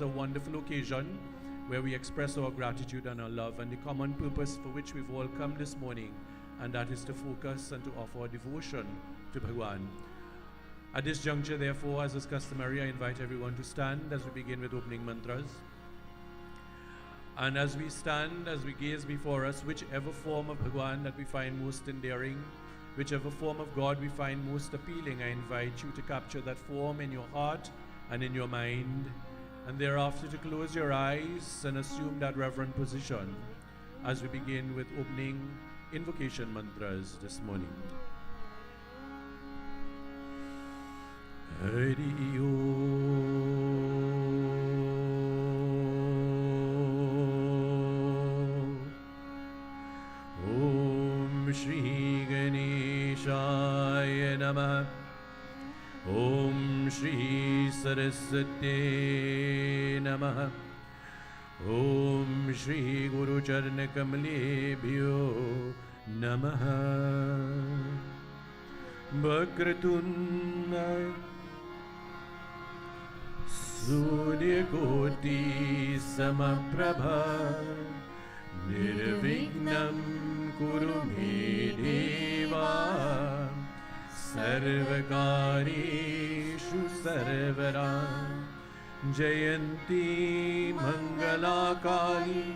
a wonderful occasion where we express our gratitude and our love and the common purpose for which we've all come this morning, and that is to focus and to offer our devotion to Bhagwan. At this juncture, therefore, as is customary, I invite everyone to stand as we begin with opening mantras. And as we stand, as we gaze before us, whichever form of Bhagwan that we find most endearing, whichever form of God we find most appealing, I invite you to capture that form in your heart and in your mind, and thereafter to close your eyes and assume that reverent position as we begin with opening invocation mantras this morning. Hari Om Shri Ganeshaya Namah. Om Shri Saraswate Namaha. Om Shri Guru Charna Kamalebhyo Namaha. Vakratunda Surya Koti Samaprabha Nirvignam Kuru Me Deva Sarvakarishu Sarvara Jayanti Mangalakali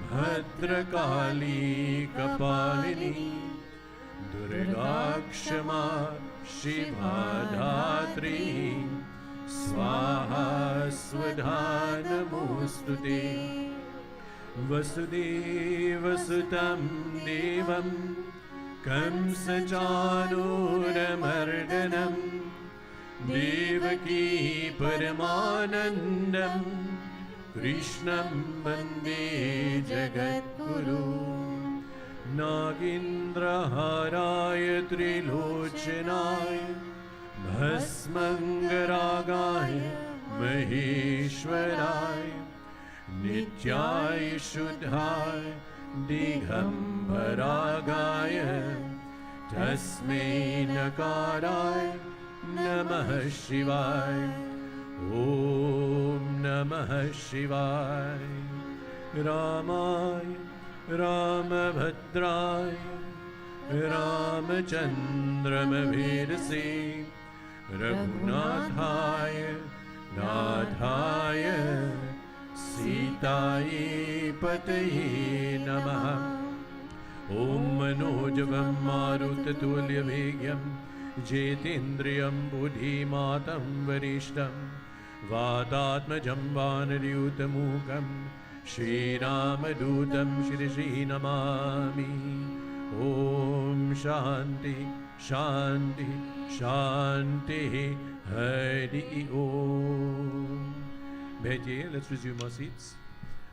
Bhadrakali Kapalini Durgakshama Shiva Dhatri Swaha Swadha Namostute Vasudeva Sutam Devam Kamsajanuramardanam Devaki Paramanandam Krishnam Mandir Jagadguru Nagindraharaya Trilochanaya Bhasmangaragaya Maheshwaraya Nityaya Shuddhaya Digambaragaya Tasmai Nakaraya Namah Shivaya. Om Namah Shivaya. Ramaya Ramabhadraya Ramachandramabhedase Raghunathaya Nathaya Sitaye Pataye Namaha. Om Manojvam Marutatulyabhegyam Jetindriyam Buddhimatam Varishtam Vatatmajam Vanariyutamukam Shri Ramadutam Shri Shri Namami. Om Shanti Shanti Shanti Hari Om. Bhaiye, let's resume our seats.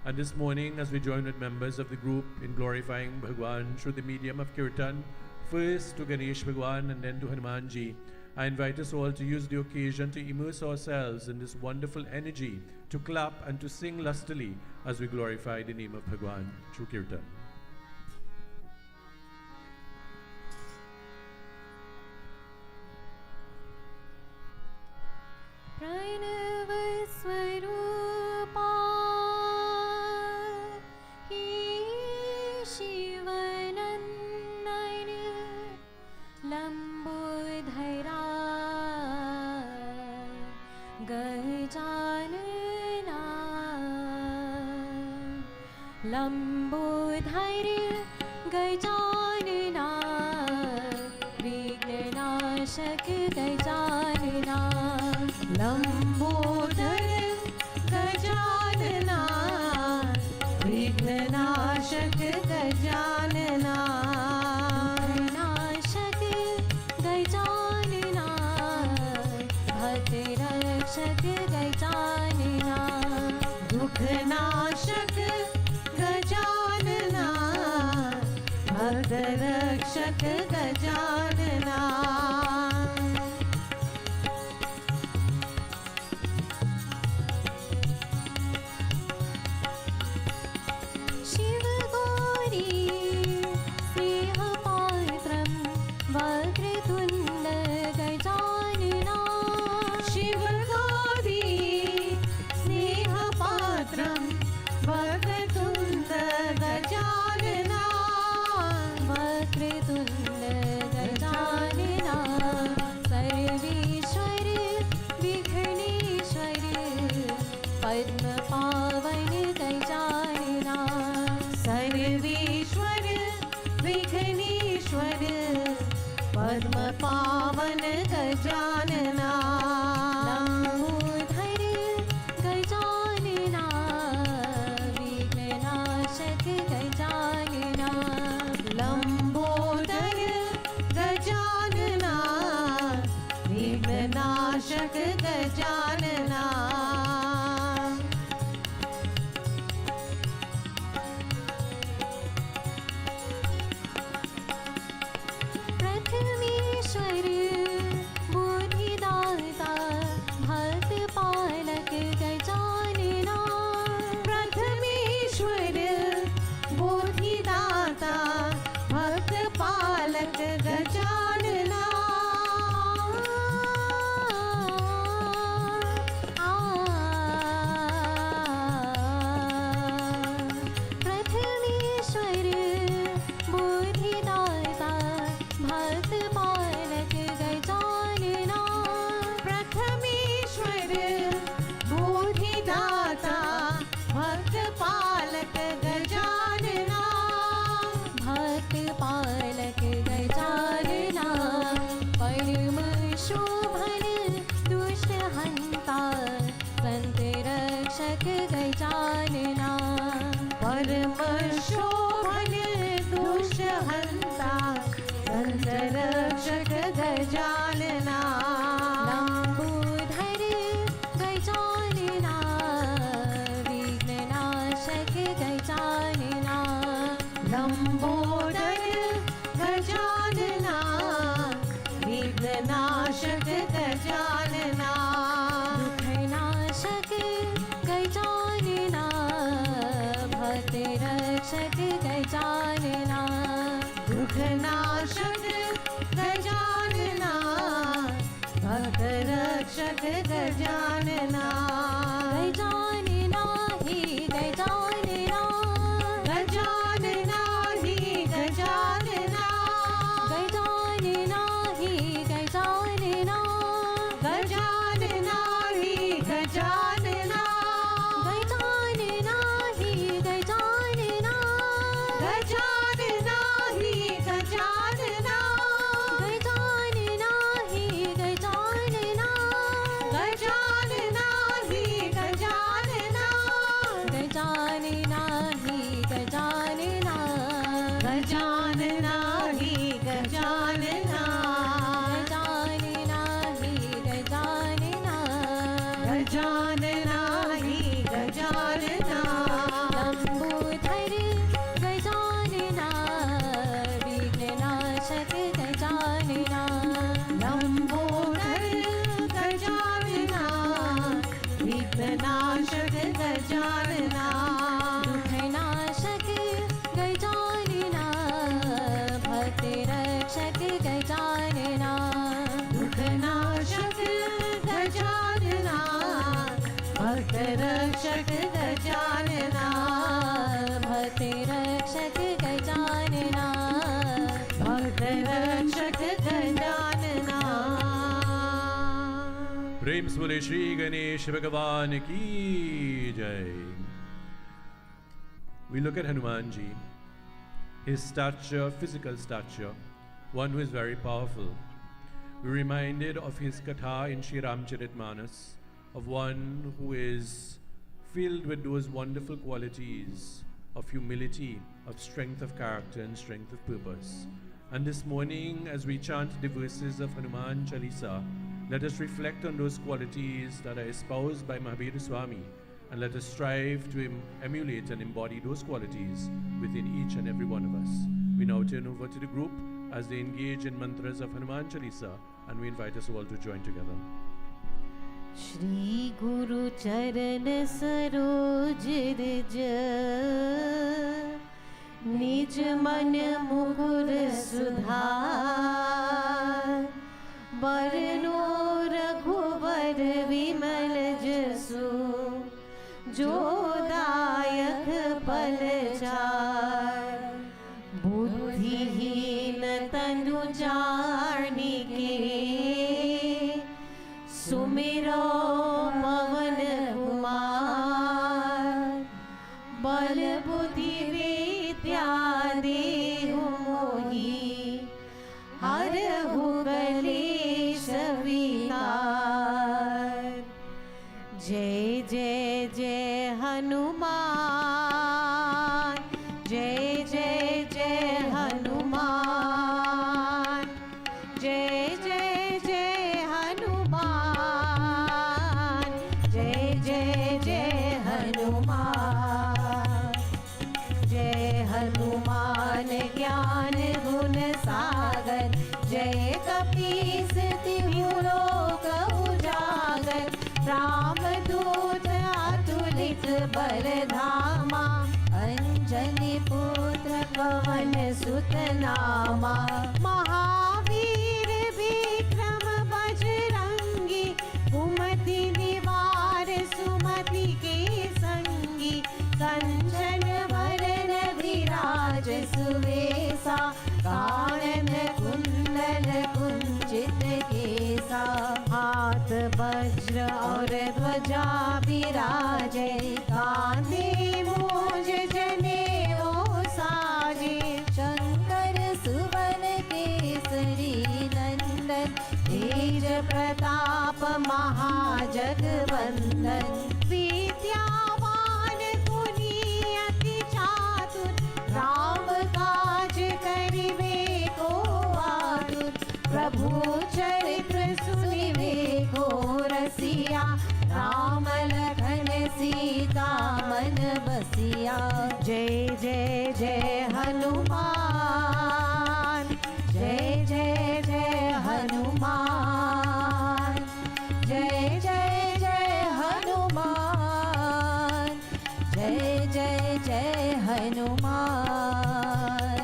And this morning, as we join with members of the group in glorifying Bhagwan through the medium of Kirtan, first to Ganesh Bhagwan and then to Hanumanji, I invite us all to use the occasion to immerse ourselves in this wonderful energy, to clap and to sing lustily as we glorify the name of Bhagwan through Kirtan. Lambodar Gajanana विघ्ननाशक Gajanana Lambodar Gajanana विघ्ननाशक Gajanana नाशक गजानना भक्तरक्षक गजानना दुःखनाशक गजानना भक्तरक्षक गजानना शिव गौरी स्नेहपात्रं वक्रतुण्ड गजानना शिव गौरी पद्म पावन गजानना लंबोदर गजानना विघ्ननाशक गजानना लंबोदर गजानना विघ्ननाशक गजानना प्रथमेश्वर बुद्धिदाता भक्त पालक गजानना प्रथमेश्वर बुद्धिदाता भक्त पालक गजानना प्रथमेश्वर बुद्धिदाता भक्त पालक गजानना प्रथमेश्वर बुद्धिदाता भक्त पालक गजानना भक्त पालक गजानना परम शोभन दुष्ट हंता संत रक्षक गजानना परम शोभन दुष्ट हंता संत रक्षक गजानना लंबोदर गजानना विघ्ननाशक गजानना लंबोदर गजानना विघ्ननाशक गजानना दुःखनाशक गजानना भक्त रक्षक गजानना दुःखनाशक गजानना भक्त रक्षक गजानना गजानना ही गजानना गजानना ही गजानना गजानना ही गजानना गजानना ही गजानना गजानना ही गजानना गजानना ही गजानना गजानना ही गजानना गजानना ही गजानना गजानना ही गजानना गजानना ही गजानना गजानना ही गजानना लंबोदर गजानना विघ्ननाशक गजानना लंबोदर गजानना विघ्ननाशक गजानना दुःखनाशक गजानना भक्त रक्षक गजानना दुःखनाशक गजानना भक्त रक्षक गजानना भक्त रक्षक गजानना भक्त रक्षक गजानना प्रेम से बोले श्री गणेश भगवान की जय. We look at Hanumanji, his stature, physical stature, one who is very powerful. We're reminded of his katha in Shri Ramcharitmanas, of one who is filled with those wonderful qualities of humility, of strength of character and strength of purpose. And this morning, as we chant the verses of Hanuman Chalisa, let us reflect on those qualities that are espoused by Mahavira Swami, and let us strive to emulate and embody those qualities within each and every one of us. We now turn over to the group as they engage in mantras of Hanuman Chalisa, and we invite us all to join together. Shri गुरु चरण सरोज रज निज मन मुकुर सुधार बरनो रघुबर विमल जसु जो दायक पल चार बुद्धिहीन तनु जानिके सुमिरो पवन कुमार बल बुद्धि विद्या देहु मोहि हरहु शीस तिहु लोक उजागर, रामदूत अतुलित बल धामा, अंजनी पुत्र पवन सुत नामा। महावीर विक्रम बजरंगी, कुमति निवार सुमति के संगी, कंचन वरण विराज सुवेसा, कानन कुंडल कुंचित केसा। हाथ वज्र और ध्वजा विराजे, कांधे मूंज जनेऊ साजे। शंकर सुवन केसरी नंदन, तेज प्रताप महाजगवंदन। विद्यावान गुणी अति चातुर, राम काज करिबे को आतुर। प्रभु चरित्र सुनिबे को रसिया, राम लखन सीता मन बसिया। जय जय जय हनुमान, जय जय जय हनुमान, जय जय जय हनुमान, जय जय जय हनुमान।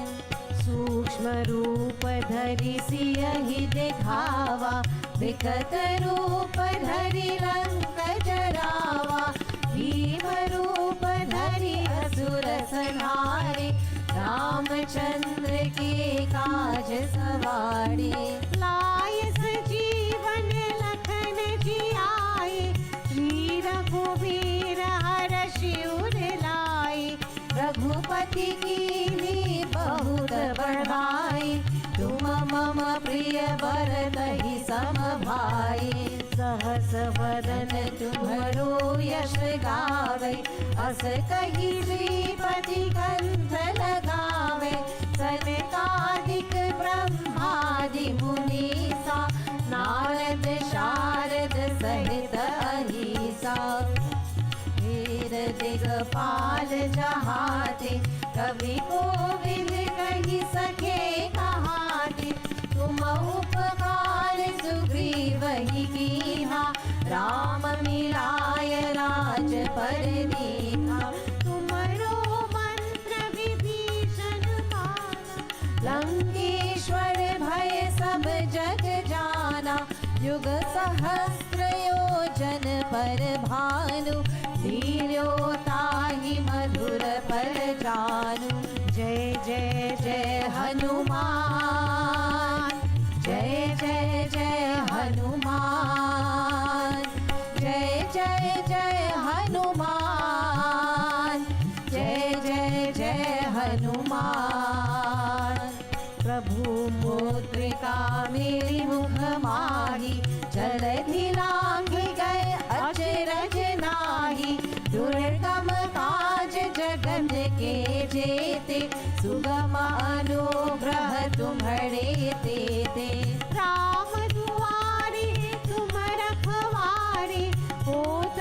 सूक्ष्म रूप धरि सियहि दिखावा, विकट रूप धरि लंक जरावा। भीम रूप धरि असुर संहारे, रामचंद्र के काज सवारे। लाए सजीवन लखन जियाए, श्री रघुवीर हरषि उर लाए। रघुपति कीन्ही बहुत बड़ाई, तुम मम प्रिय भरतहि सम भाई। सहस वदन तुम्हरो यश गावे, अस कहि श्रीपति कंठ लगावे। सनकादिक ब्रह्मादि मुनीसा, नारद शारद सहित अहीसा। वीर दिगपाल जहाते, कवि कोविद कहि सके कहाते। तुम उपकार सुग्रीवहि कीन्हा, राम मिलाय राजपद दीन्हा। तुमरो मंत्र विभीषण माना, लंकेश्वर भय सब जग जाना। युग सहस्र योजन पर भानु, लील्योताहि मधुर पर जानु। जय जय जय हनुमान, जय जय जय हनुमान, जय जय जय हनुमान, जय जय जय हनुमान। प्रभु मुद्रिका मेरी मुख माही, जलधि लांघि गए अचरज नाही। दुर्गम काज जगत के जेते, सुगम अनुग्रह तुम्हारे तेते। राम दुआरे तुम रखवारे, होत न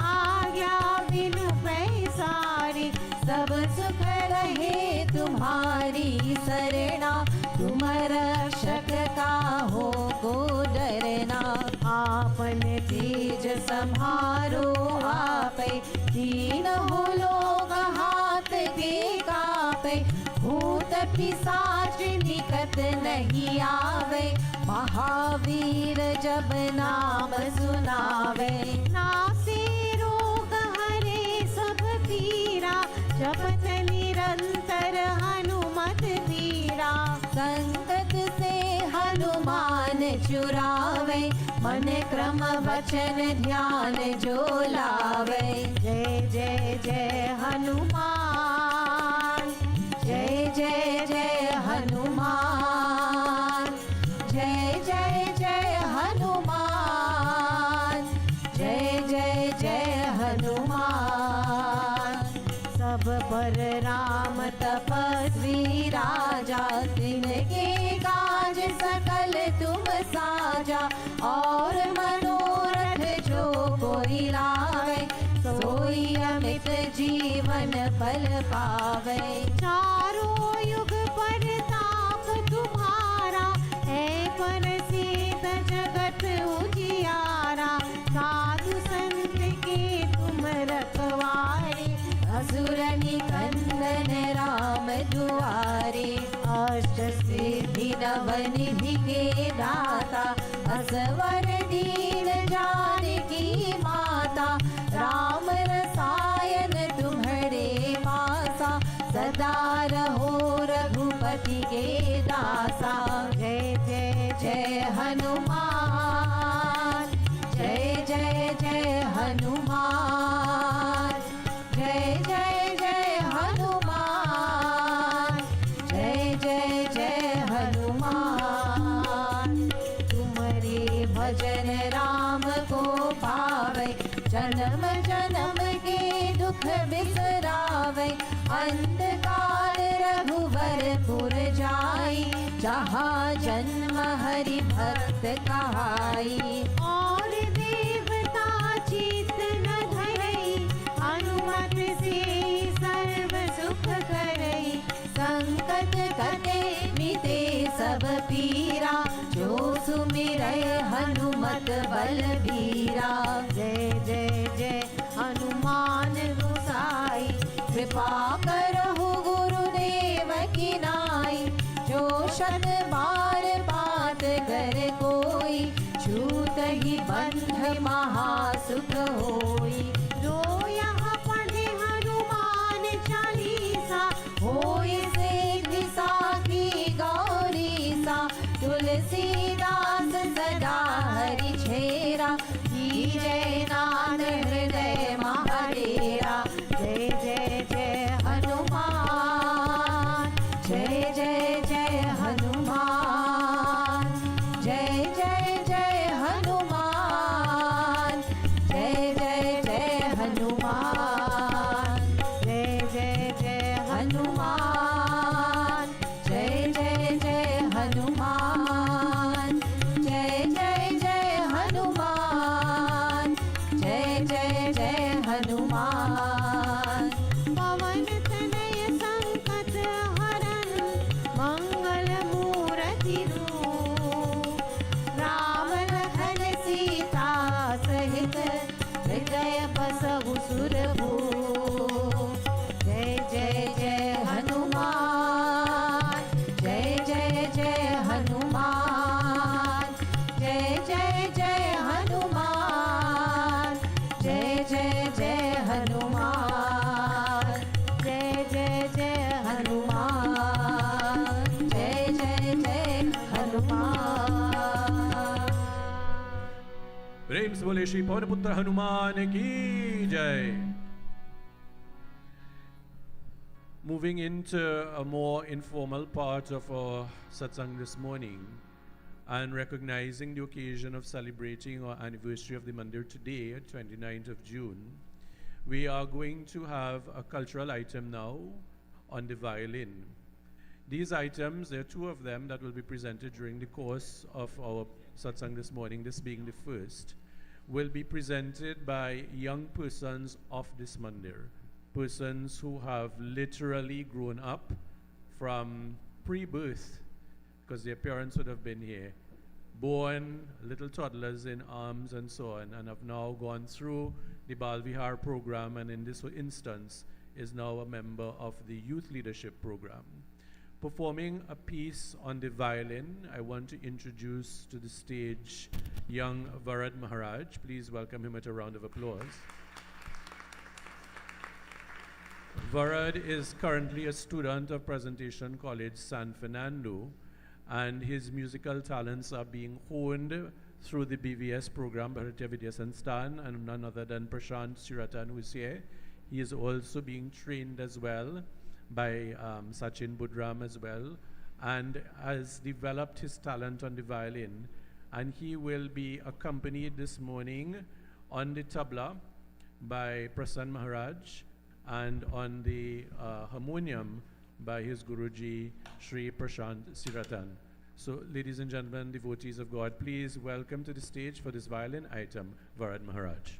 आज्ञा बिनु पैसारे। सब सुख रहे तुम्हारी सरना, तुम रक्षक काहो को डरना। आपन तेज सम्हारो आपै, तीनों लोग हाथ के कापै। भूत पिशाच निकट नहीं आवे, महावीर जब नाम सुनावे। नासे रोग हरे सब पीरा, जपत निरंतर हनुमत बीरा। संकट से हनुमान छुड़ावे, मन क्रम वचन ध्यान जो लावे। जय जय जय हनुमान, जय जय जय हनुमान, जय जय जय हनुमान, जय जय जय हनुमान। सब पर राम तपस्वी राजा, तिनके काज सकल तुम साजा। और मनोरथ जो कोई लावे, सोई अमित जीवन फल पावे। चारों युग परताप तुम्हारा, है प्रसिद्ध जगत उजियारा, साधु संत के तुम रखवारे, असुर निकंदन राम दुआरे, अष्ट सिद्धि नव निधि के दाता, असवर दीन जानकी माता, राम रसायन तुम्हारे पासा, सदा रहो रघुपति के दासा। जय जय जय हनुमान, जय जय जय हनुमान, जय जय जय हनुमान, जय जय जय हनुमान। तुम्हारे भजन राम को पावे, जन्म जन्म के दुख बिसरावे, अंतकाल रघुवर पुर जाई, जहाँ जन्म हरि भक्त कहाई। और देवता चित न धरई, अनुमत से सर्व सुख करई, संकट कटे मिटे सब पीरा, जो सुमिरै हनुमत बलबीरा। जय जय जय हनुमान गोसाई, कृपा करहु गुरुदेव की नाई, जो शत बार बात कर कोई, छूत ही बंध महासुख होई। जो यहाँ पढ़े हनुमान चालीसा, होय सिद्धि साखी गौरीसा, तुलसीदास सदा हरि छेरा, जय नाथ हृदय महाडेरा। जय जय जय हनुमान, जय जय जय हनुमान, जय जय जय हनुमान, जय जय जय हनुमान, जय जय जय हनुमान, जय जय जय हनुमान, जय जय जय हनुमान, जय जय जय हनुमान। पवन तनय संकट हरन, मंगल मूर्ति रूप, राम लखन सीता सहित, हृदय बसहु सुरभूप। जय जय जय हनुमान, जय जय जय हनुमान, जय जय जय हनुमान, जय जय जय हनुमान, जय जय जय हनुमान, जय जय जय हनुमान। प्रेम से बोले श्री पवन पुत्र हनुमान की जय। Moving into a more informal part of our satsang this morning, and recognizing the occasion of celebrating our anniversary of the Mandir today, 29th of June, we are going to have a cultural item now on the violin. These items, there are two of them that will be presented during the course of our satsang this morning, this being the first, will be presented by young persons of this Mandir, persons who have literally grown up from pre-birth, because their parents would have been here, born little toddlers in arms and so on, and have now gone through the Bal Vihar program, and in this instance is now a member of the youth leadership program. Performing a piece on the violin, I want to introduce to the stage young Varad Maharaj. Please welcome him with a round of applause. Varad is currently a student of Presentation College San Fernando, and his musical talents are being honed through the BVS program, Bharatiya Vidya Sansthan, and none other than Prashant Siratan, who is here. He is also being trained as well by Sachin Budram as well, and has developed his talent on the violin, and he will be accompanied this morning on the tabla by Prasann Maharaj, and on the harmonium by his Guruji, Sri Prashant Siratan. So, ladies and gentlemen, devotees of God, please welcome to the stage for this violin item, Varad Maharaj.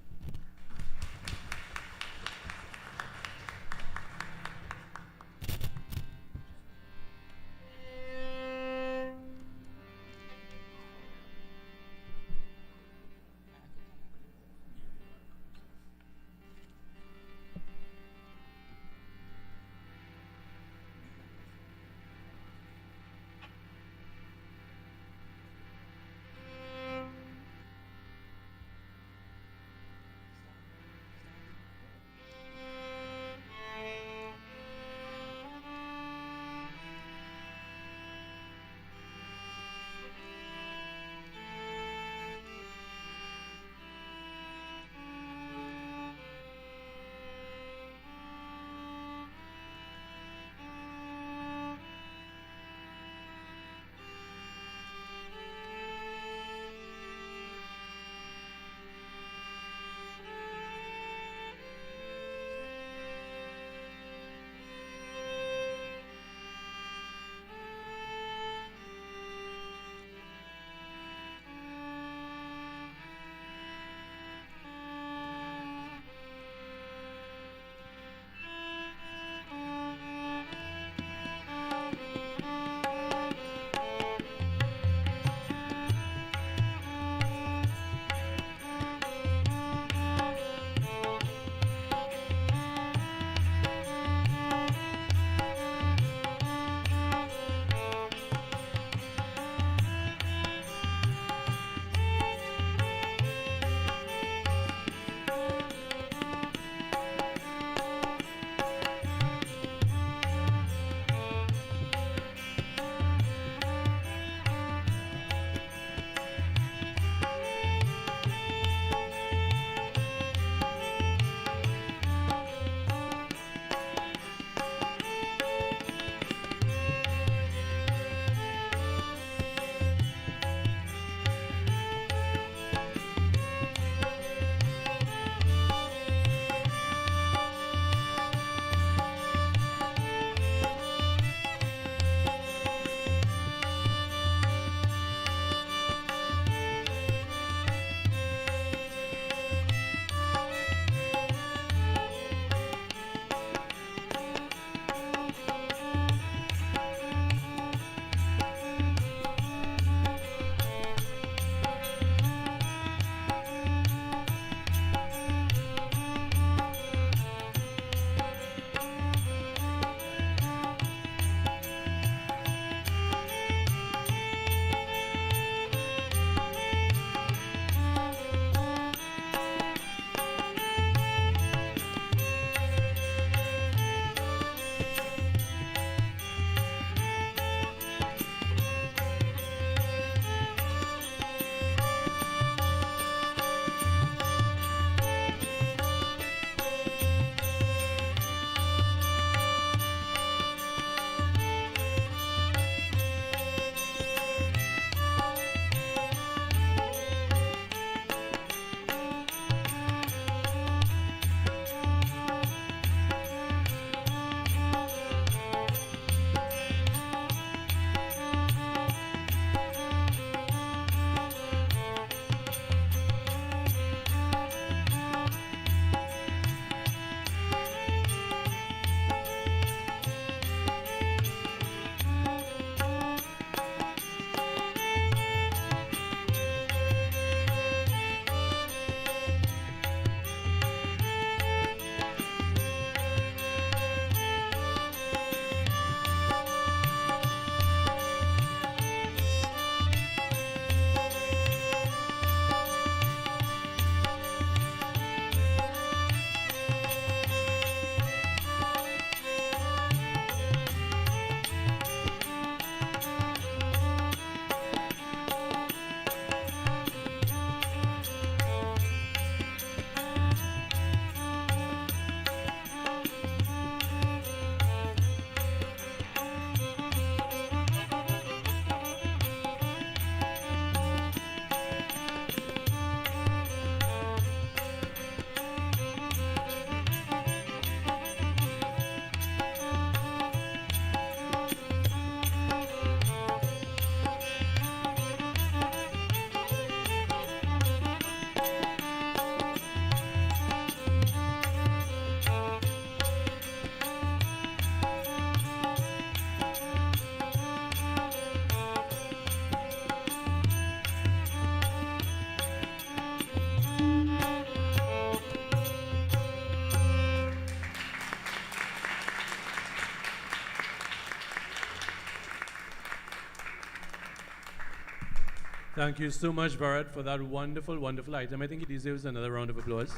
Thank you so much, Bharat, for that wonderful, wonderful item. I think he deserves another round of applause.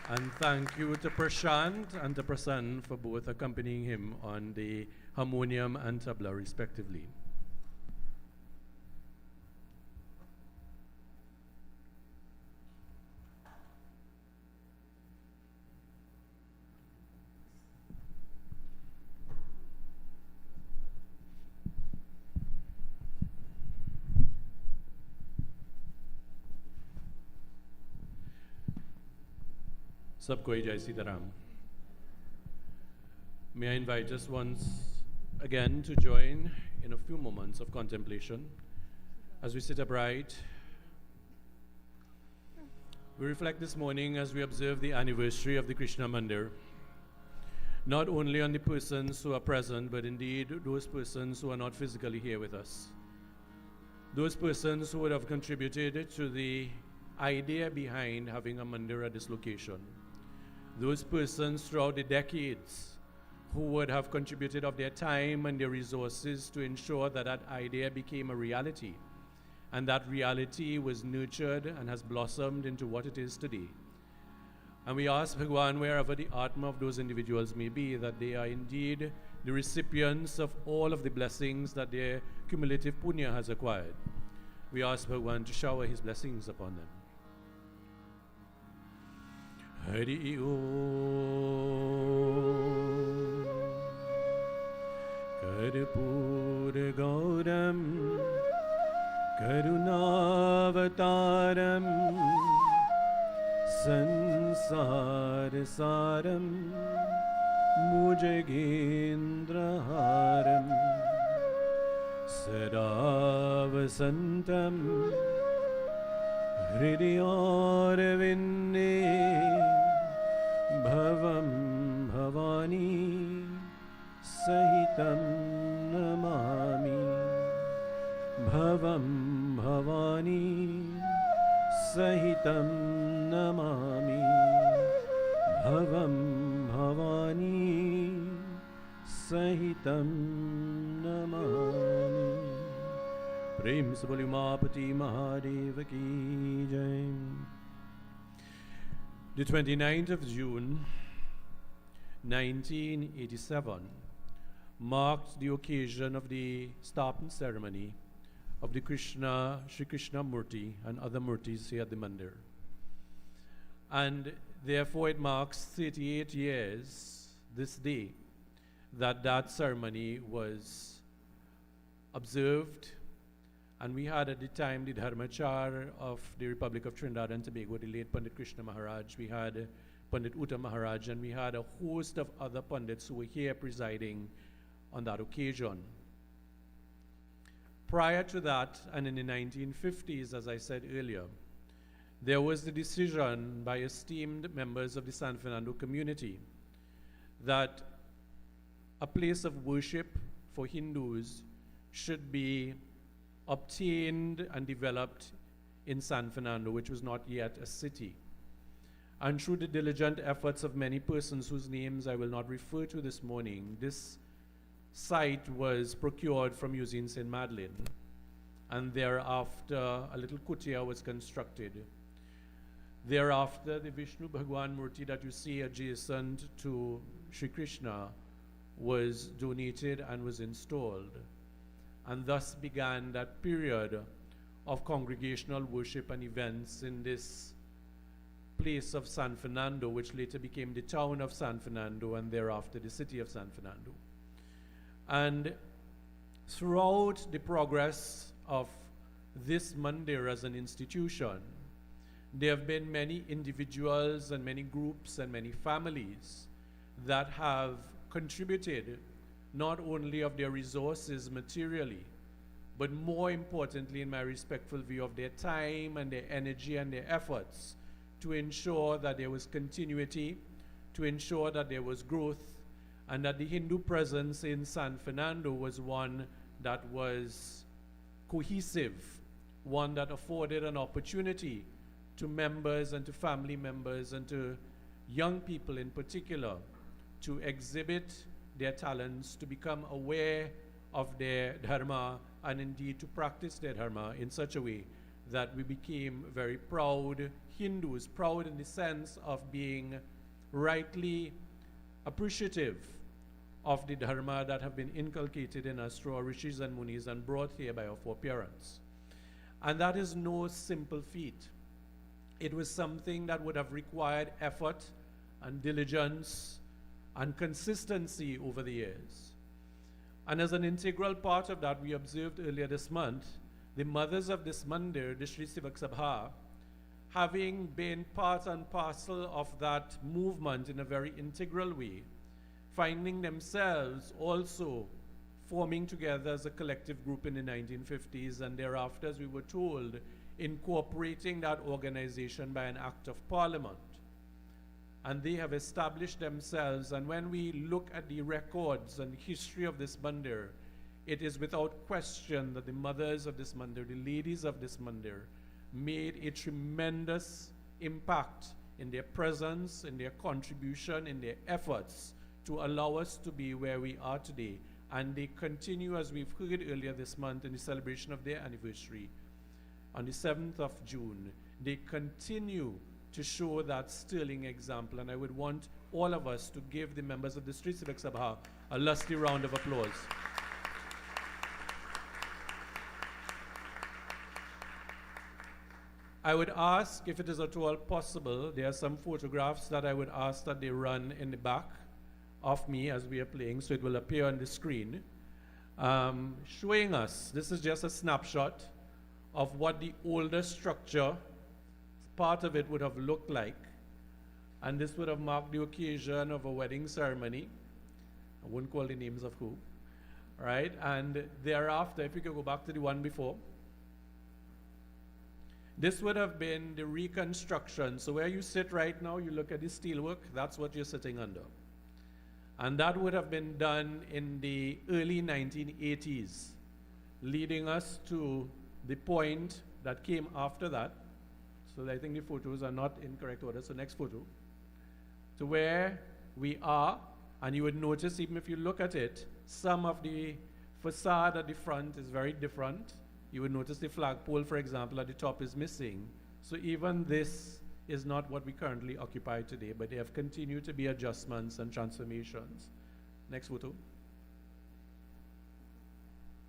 And thank you to Prashant and to Prasann for both accompanying him on the harmonium and tabla, respectively. Sabko Jai Sitaram. May I invite us once again to join in a few moments of contemplation as we sit upright. We reflect this morning as we observe the anniversary of the Krishna Mandir, not only on the persons who are present, but indeed those persons who are not physically here with us. Those persons who would have contributed to the idea behind having a mandir at this location. Those persons throughout the decades who would have contributed of their time and their resources to ensure that that idea became a reality. And that reality was nurtured and has blossomed into what it is today. And we ask Bhagwan, wherever the Atma of those individuals may be, that they are indeed the recipients of all of the blessings that their cumulative punya has acquired. We ask Bhagwan to shower his blessings upon them. Hari Om Karpura Gauram Karunavataram Sansar Saram Mujagendraharam Saravasantam Hridayaravinne Bhavam Bhavani Sahitam Namami Bhavam Bhavani Sahitam Namami Bhavam Bhavani Sahitam Namami. Prem se boli Umapati Mahadeva ki jai. The 29th of June, 1987, marked the occasion of the starting ceremony of the Sri Krishna Murti and other Murtis here at the Mandir. And therefore it marks 38 years this day that that ceremony was observed. And we had at the time the Dharmachar of the Republic of Trinidad and Tobago, the late Pandit Krishna Maharaj. We had Pandit Uta Maharaj, and we had a host of other Pandits who were here presiding on that occasion. Prior to that, and in the 1950s, as I said earlier, there was the decision by esteemed members of the San Fernando community that a place of worship for Hindus should be obtained and developed in San Fernando, which was not yet a city. And through the diligent efforts of many persons whose names I will not refer to this morning, this site was procured from using St. Madeleine. And thereafter, a little kutia was constructed. Thereafter, the Vishnu Bhagwan Murti that you see adjacent to Sri Krishna was donated and was installed. And thus began that period of congregational worship and events in this place of San Fernando, which later became the town of San Fernando and thereafter the city of San Fernando. And throughout the progress of this mandir as an institution, there have been many individuals and many groups and many families that have contributed not only of their resources materially, but more importantly, in my respectful view, of their time and their energy and their efforts to ensure that there was continuity, to ensure that there was growth, and that the Hindu presence in San Fernando was one that was cohesive, one that afforded an opportunity to members and to family members and to young people in particular to exhibit their talents, to become aware of their dharma and indeed to practice their dharma in such a way that we became very proud Hindus, proud in the sense of being rightly appreciative of the dharma that have been inculcated in us through our rishis and munis and brought here by our foreparents. And that is no simple feat. It was something that would have required effort and diligence and consistency over the years. And as an integral part of that, we observed earlier this month, the mothers of this mandir, the Sri Sivak Sabha, having been part and parcel of that movement in a very integral way, finding themselves also forming together as a collective group in the 1950s, and thereafter, as we were told, incorporating that organization by an act of parliament. And they have established themselves, and when we look at the records and history of this mandir, it is without question that the mothers of this mandir, the ladies of this mandir, made a tremendous impact in their presence, in their contribution, in their efforts to allow us to be where we are today. And they continue, as we've heard earlier this month, in the celebration of their anniversary. On the 7th of June, they continue to show that sterling example. And I would want all of us to give the members of the Sri Sivak Sabha a lusty round of applause. I would ask, if it is at all possible, there are some photographs that I would ask that they run in the back of me as we are playing, so it will appear on the screen, showing us, this is just a snapshot of what the older structure, part of it would have looked like. And this would have marked the occasion of a wedding ceremony. I won't call the names of who, right? And thereafter, if we could go back to the one before, this would have been the reconstruction. So where you sit right now, you look at the steelwork, that's what you're sitting under. And that would have been done in the early 1980s, leading us to the point that came after that. So I think the photos are not in correct order. So next photo. To where we are, and you would notice, even if you look at it, some of the facade at the front is very different. You would notice the flagpole, for example, at the top is missing. So even this is not what we currently occupy today, but there have continued to be adjustments and transformations. Next photo.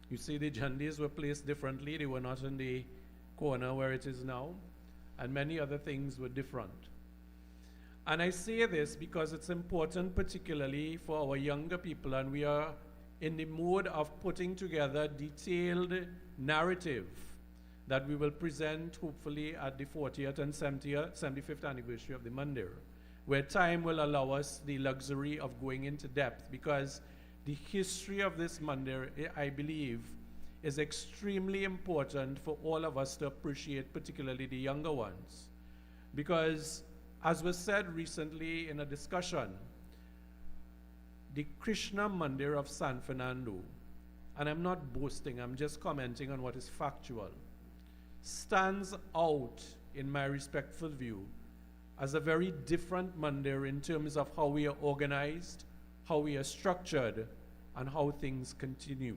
You see the jhandis were placed differently. They were not in the corner where it is now, and many other things were different. And I say this because it's important, particularly for our younger people, and we are in the mode of putting together detailed narrative that we will present hopefully at the 40th and 75th anniversary of the Mandir, where time will allow us the luxury of going into depth, because the history of this Mandir, I believe, is extremely important for all of us to appreciate, particularly the younger ones. Because, as was said recently in a discussion, the Krishna Mandir of San Fernando, and I'm not boasting, I'm just commenting on what is factual, stands out, in my respectful view, as a very different mandir in terms of how we are organized, how we are structured, and how things continue.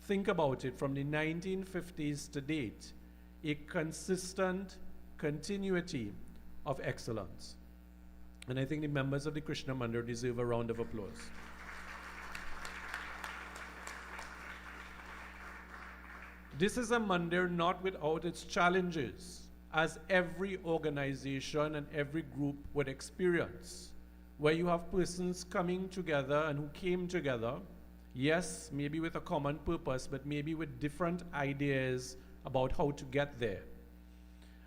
Think about it, from the 1950s to date, a consistent continuity of excellence. And I think the members of the Krishna Mandir deserve a round of applause. This is a mandir not without its challenges, as every organization and every group would experience, where you have persons coming together and who came together, yes, maybe with a common purpose, but maybe with different ideas about how to get there.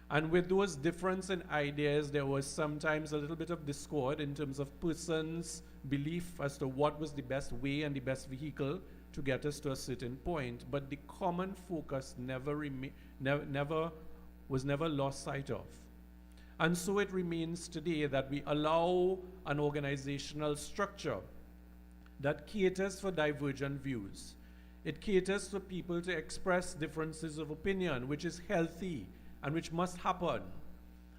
And with those difference in ideas, there was sometimes a little bit of discord in terms of persons' belief as to what was the best way and the best vehicle to get us to a certain point. But the common focus was never lost sight of. And so it remains today that we allow an organizational structure that caters for divergent views. It caters for people to express differences of opinion, which is healthy and which must happen.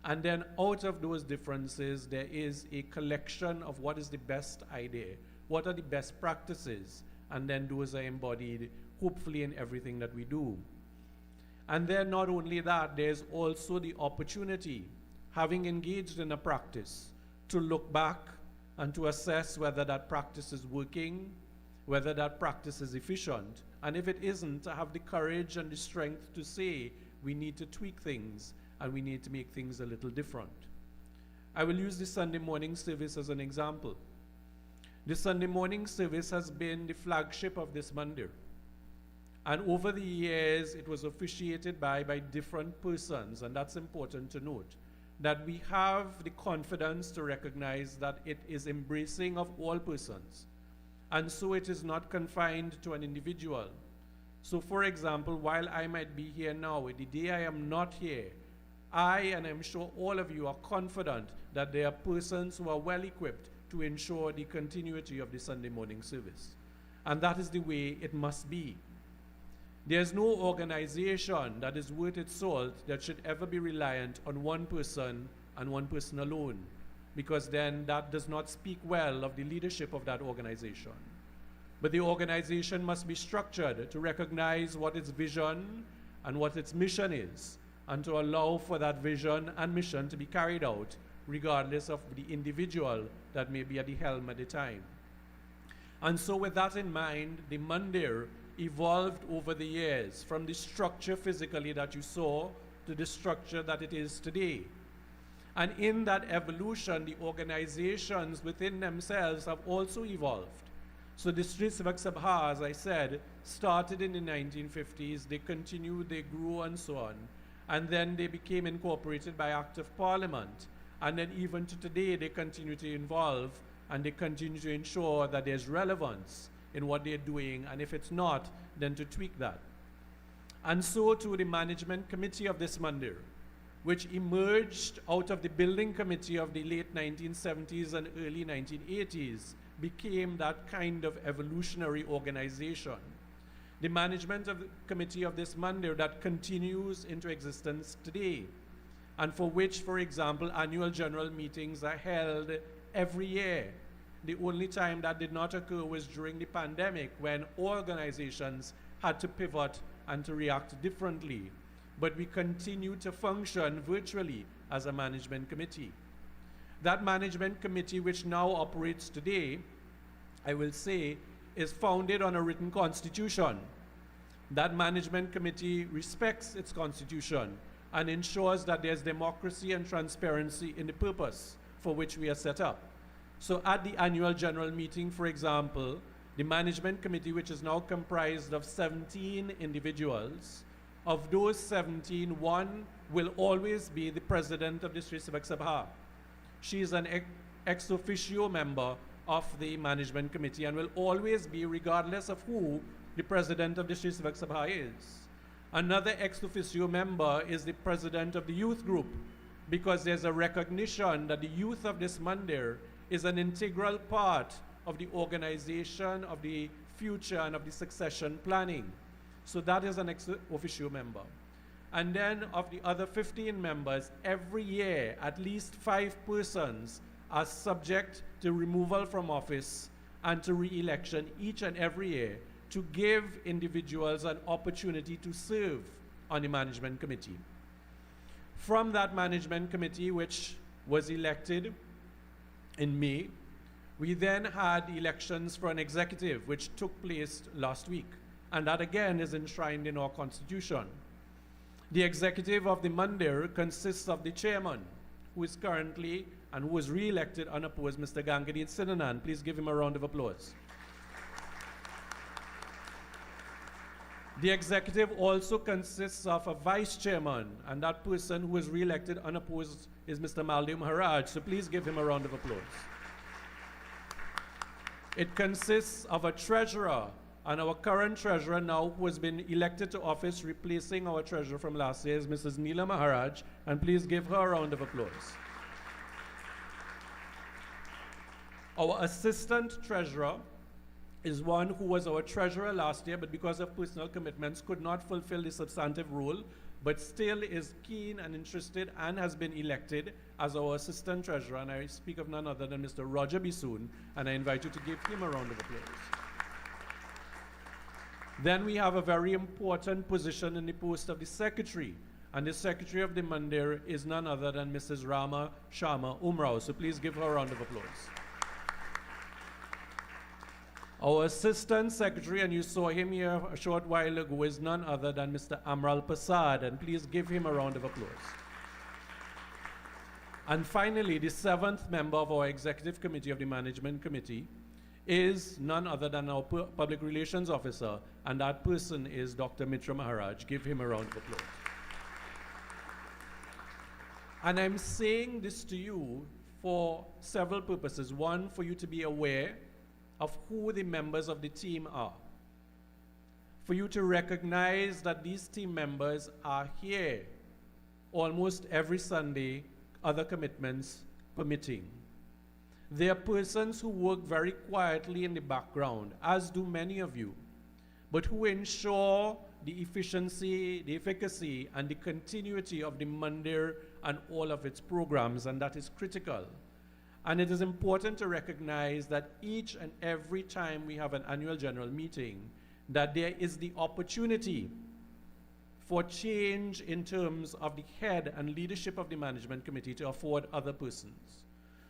And then out of those differences, there is a collection of what is the best idea, what are the best practices, and then those are embodied, hopefully, in everything that we do. And then not only that, there's also the opportunity, having engaged in a practice, to look back and to assess whether that practice is working, whether that practice is efficient, and if it isn't, to have the courage and the strength to say we need to tweak things and we need to make things a little different. I will use the Sunday morning service as an example. The Sunday morning service has been the flagship of this Mandir. And over the years, it was officiated by different persons, and that's important to note, that we have the confidence to recognize that it is embracing of all persons. And so it is not confined to an individual. So for example, while I might be here now, the day I am not here, I, and I'm sure all of you, are confident that there are persons who are well equipped to ensure the continuity of the Sunday morning service. And that is the way it must be. There's no organization that is worth its salt that should ever be reliant on one person and one person alone, because then that does not speak well of the leadership of that organization. But the organization must be structured to recognize what its vision and what its mission is, and to allow for that vision and mission to be carried out, regardless of the individual that may be at the helm at the time. And so with that in mind, the Mandir evolved over the years from the structure physically that you saw to the structure that it is today. And in that evolution, the organizations within themselves have also evolved. So the Street Sevak Sabha, as I said, started in the 1950s, they continued, they grew and so on. And then they became incorporated by Act of Parliament. And then even to today, they continue to evolve and they continue to ensure that there's relevance in what they're doing, and if it's not, then to tweak that. And so to the management committee of this Mandir, which emerged out of the building committee of the late 1970s and early 1980s, became that kind of evolutionary organization. The management of the committee of this Mandir that continues into existence today, and for which, for example, annual general meetings are held every year. The only time that did not occur was during the pandemic, when organizations had to pivot and to react differently. But we continue to function virtually as a management committee. That management committee, which now operates today, I will say, is founded on a written constitution. That management committee respects its constitution and ensures that there's democracy and transparency in the purpose for which we are set up. So at the annual general meeting, for example, the management committee, which is now comprised of 17 individuals, of those 17, one will always be the president of the Sri Sevak Sabha. She is an ex officio member of the management committee and will always be, regardless of who the president of the Sri Sevak Sabha is. Another ex officio member is the president of the youth group, because there's a recognition that the youth of this Mandir is an integral part of the organization of the future and of the succession planning. So that is an ex officio member. And then of the other 15 members, every year, at least 5 persons are subject to removal from office and to re-election each and every year, to give individuals an opportunity to serve on the management committee. From that management committee, which was elected in May, we then had elections for an executive, which took place last week. And that again is enshrined in our constitution. The executive of the Mandir consists of the chairman, who is currently and who was re-elected unopposed, Mr. Gangadin Sinanan. Please give him a round of applause. The executive also consists of a vice chairman, and that person who was re-elected unopposed is Mr. Maldev Maharaj, so please give him a round of applause. It consists of a treasurer, and our current treasurer now, who has been elected to office, replacing our treasurer from last year, is Mrs. Neela Maharaj, and please give her a round of applause. Our assistant treasurer is one who was our treasurer last year, but because of personal commitments could not fulfill the substantive role, but still is keen and interested and has been elected as our assistant treasurer. And I speak of none other than Mr. Roger Bisoon, and I invite you to give him a round of applause. Then we have a very important position in the post of the secretary. And the secretary of the Mandir is none other than Mrs. Rama Sharma Umrao. So please give her a round of applause. Our assistant secretary, and you saw him here a short while ago, is none other than Mr. Amral Prasad. And please give him a round of applause. And finally, the seventh member of our executive committee of the management committee is none other than our public relations officer, and that person is Dr. Mitra Maharaj. Give him a round of applause. And I'm saying this to you for several purposes. One, for you to be aware of who the members of the team are. For you to recognize that these team members are here almost every Sunday, other commitments permitting. They are persons who work very quietly in the background, as do many of you, but who ensure the efficiency, the efficacy, and the continuity of the Mandir and all of its programs, and that is critical. And it is important to recognize that each and every time we have an annual general meeting, that there is the opportunity for change in terms of the head and leadership of the management committee to afford other persons.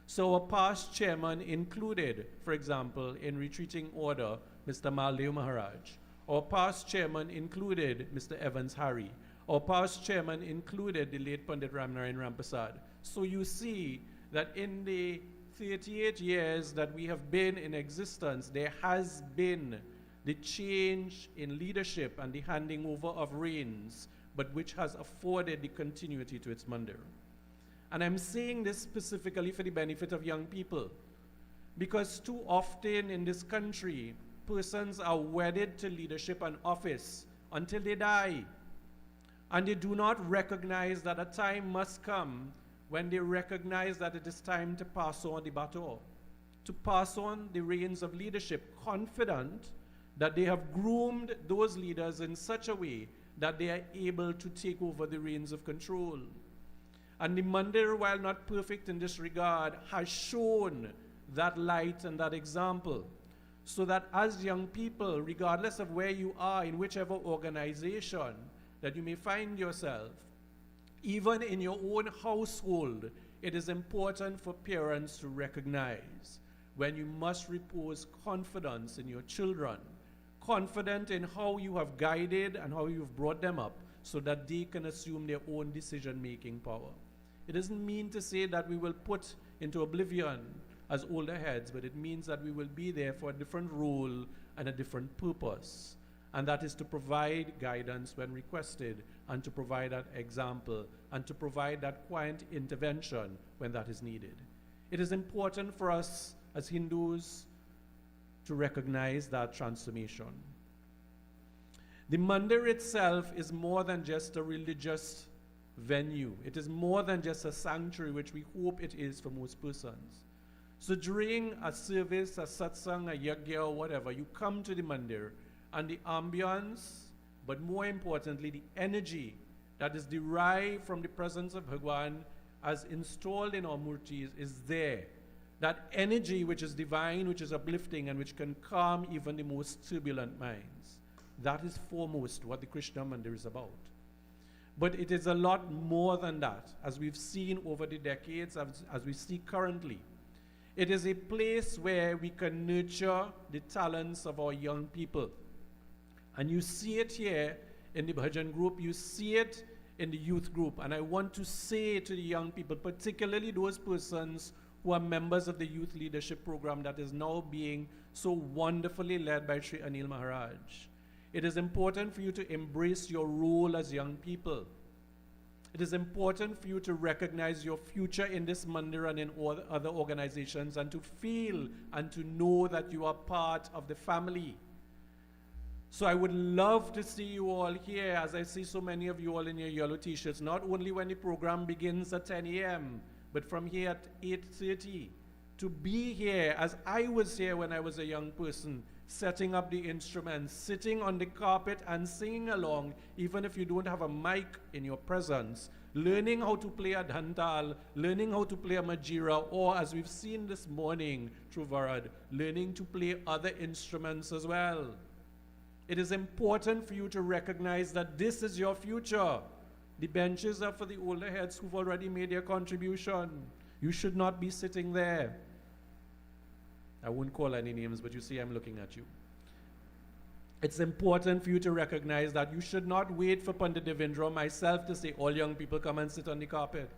So our past chairman included, for example, in retreating order, Mr. Maldev Maharaj. Our past chairman included Mr. Evans Hari. Our past chairman included the late Pandit Ramnarayan Ramprasad. So you see that in the 38 years that we have been in existence, there has been the change in leadership and the handing over of reins, but which has afforded the continuity to its Mandir. And I'm saying this specifically for the benefit of young people, because too often in this country, persons are wedded to leadership and office until they die. And they do not recognize that a time must come when they recognize that it is time to pass on the baton, to pass on the reins of leadership, confident that they have groomed those leaders in such a way that they are able to take over the reins of control. And the Mandir, while not perfect in this regard, has shown that light and that example, so that as young people, regardless of where you are, in whichever organization that you may find yourself, even in your own household, it is important for parents to recognize when you must repose confidence in your children, confident in how you have guided and how you've brought them up, so that they can assume their own decision-making power. It doesn't mean to say that we will put into oblivion as older heads, but it means that we will be there for a different role and a different purpose. And that is to provide guidance when requested, and to provide that example, and to provide that quiet intervention when that is needed. It is important for us as Hindus to recognize that transformation. The Mandir itself is more than just a religious venue. It is more than just a sanctuary, which we hope it is for most persons. So during a service, a satsang, a yagya, or whatever, you come to the Mandir, and the ambience, but more importantly, the energy that is derived from the presence of Bhagwan as installed in our murtis is there. That energy which is divine, which is uplifting, and which can calm even the most turbulent minds. That is foremost what the Krishna Mandir is about. But it is a lot more than that, as we've seen over the decades, as we see currently. It is a place where we can nurture the talents of our young people. And you see it here in the bhajan group, you see it in the youth group. And I want to say to the young people, particularly those persons who are members of the youth leadership program that is now being so wonderfully led by Sri Anil Maharaj. It is important for you to embrace your role as young people. It is important for you to recognize your future in this Mandir and in all other organizations, and to feel and to know that you are part of the family. So I would love to see you all here, as I see so many of you all in your yellow t-shirts, not only when the program begins at 10 a.m., but from here at 8:30, to be here as I was here when I was a young person, setting up the instruments, sitting on the carpet and singing along, even if you don't have a mic in your presence, learning how to play a dhantal, learning how to play a majira, or as we've seen this morning through Varad, learning to play other instruments as well. It is important for you to recognize that this is your future. The benches are for the older heads who've already made their contribution. You should not be sitting there. I won't call any names, but you see I'm looking at you. It's important for you to recognize that you should not wait for Pandit Devendra or myself to say, all young people come and sit on the carpet.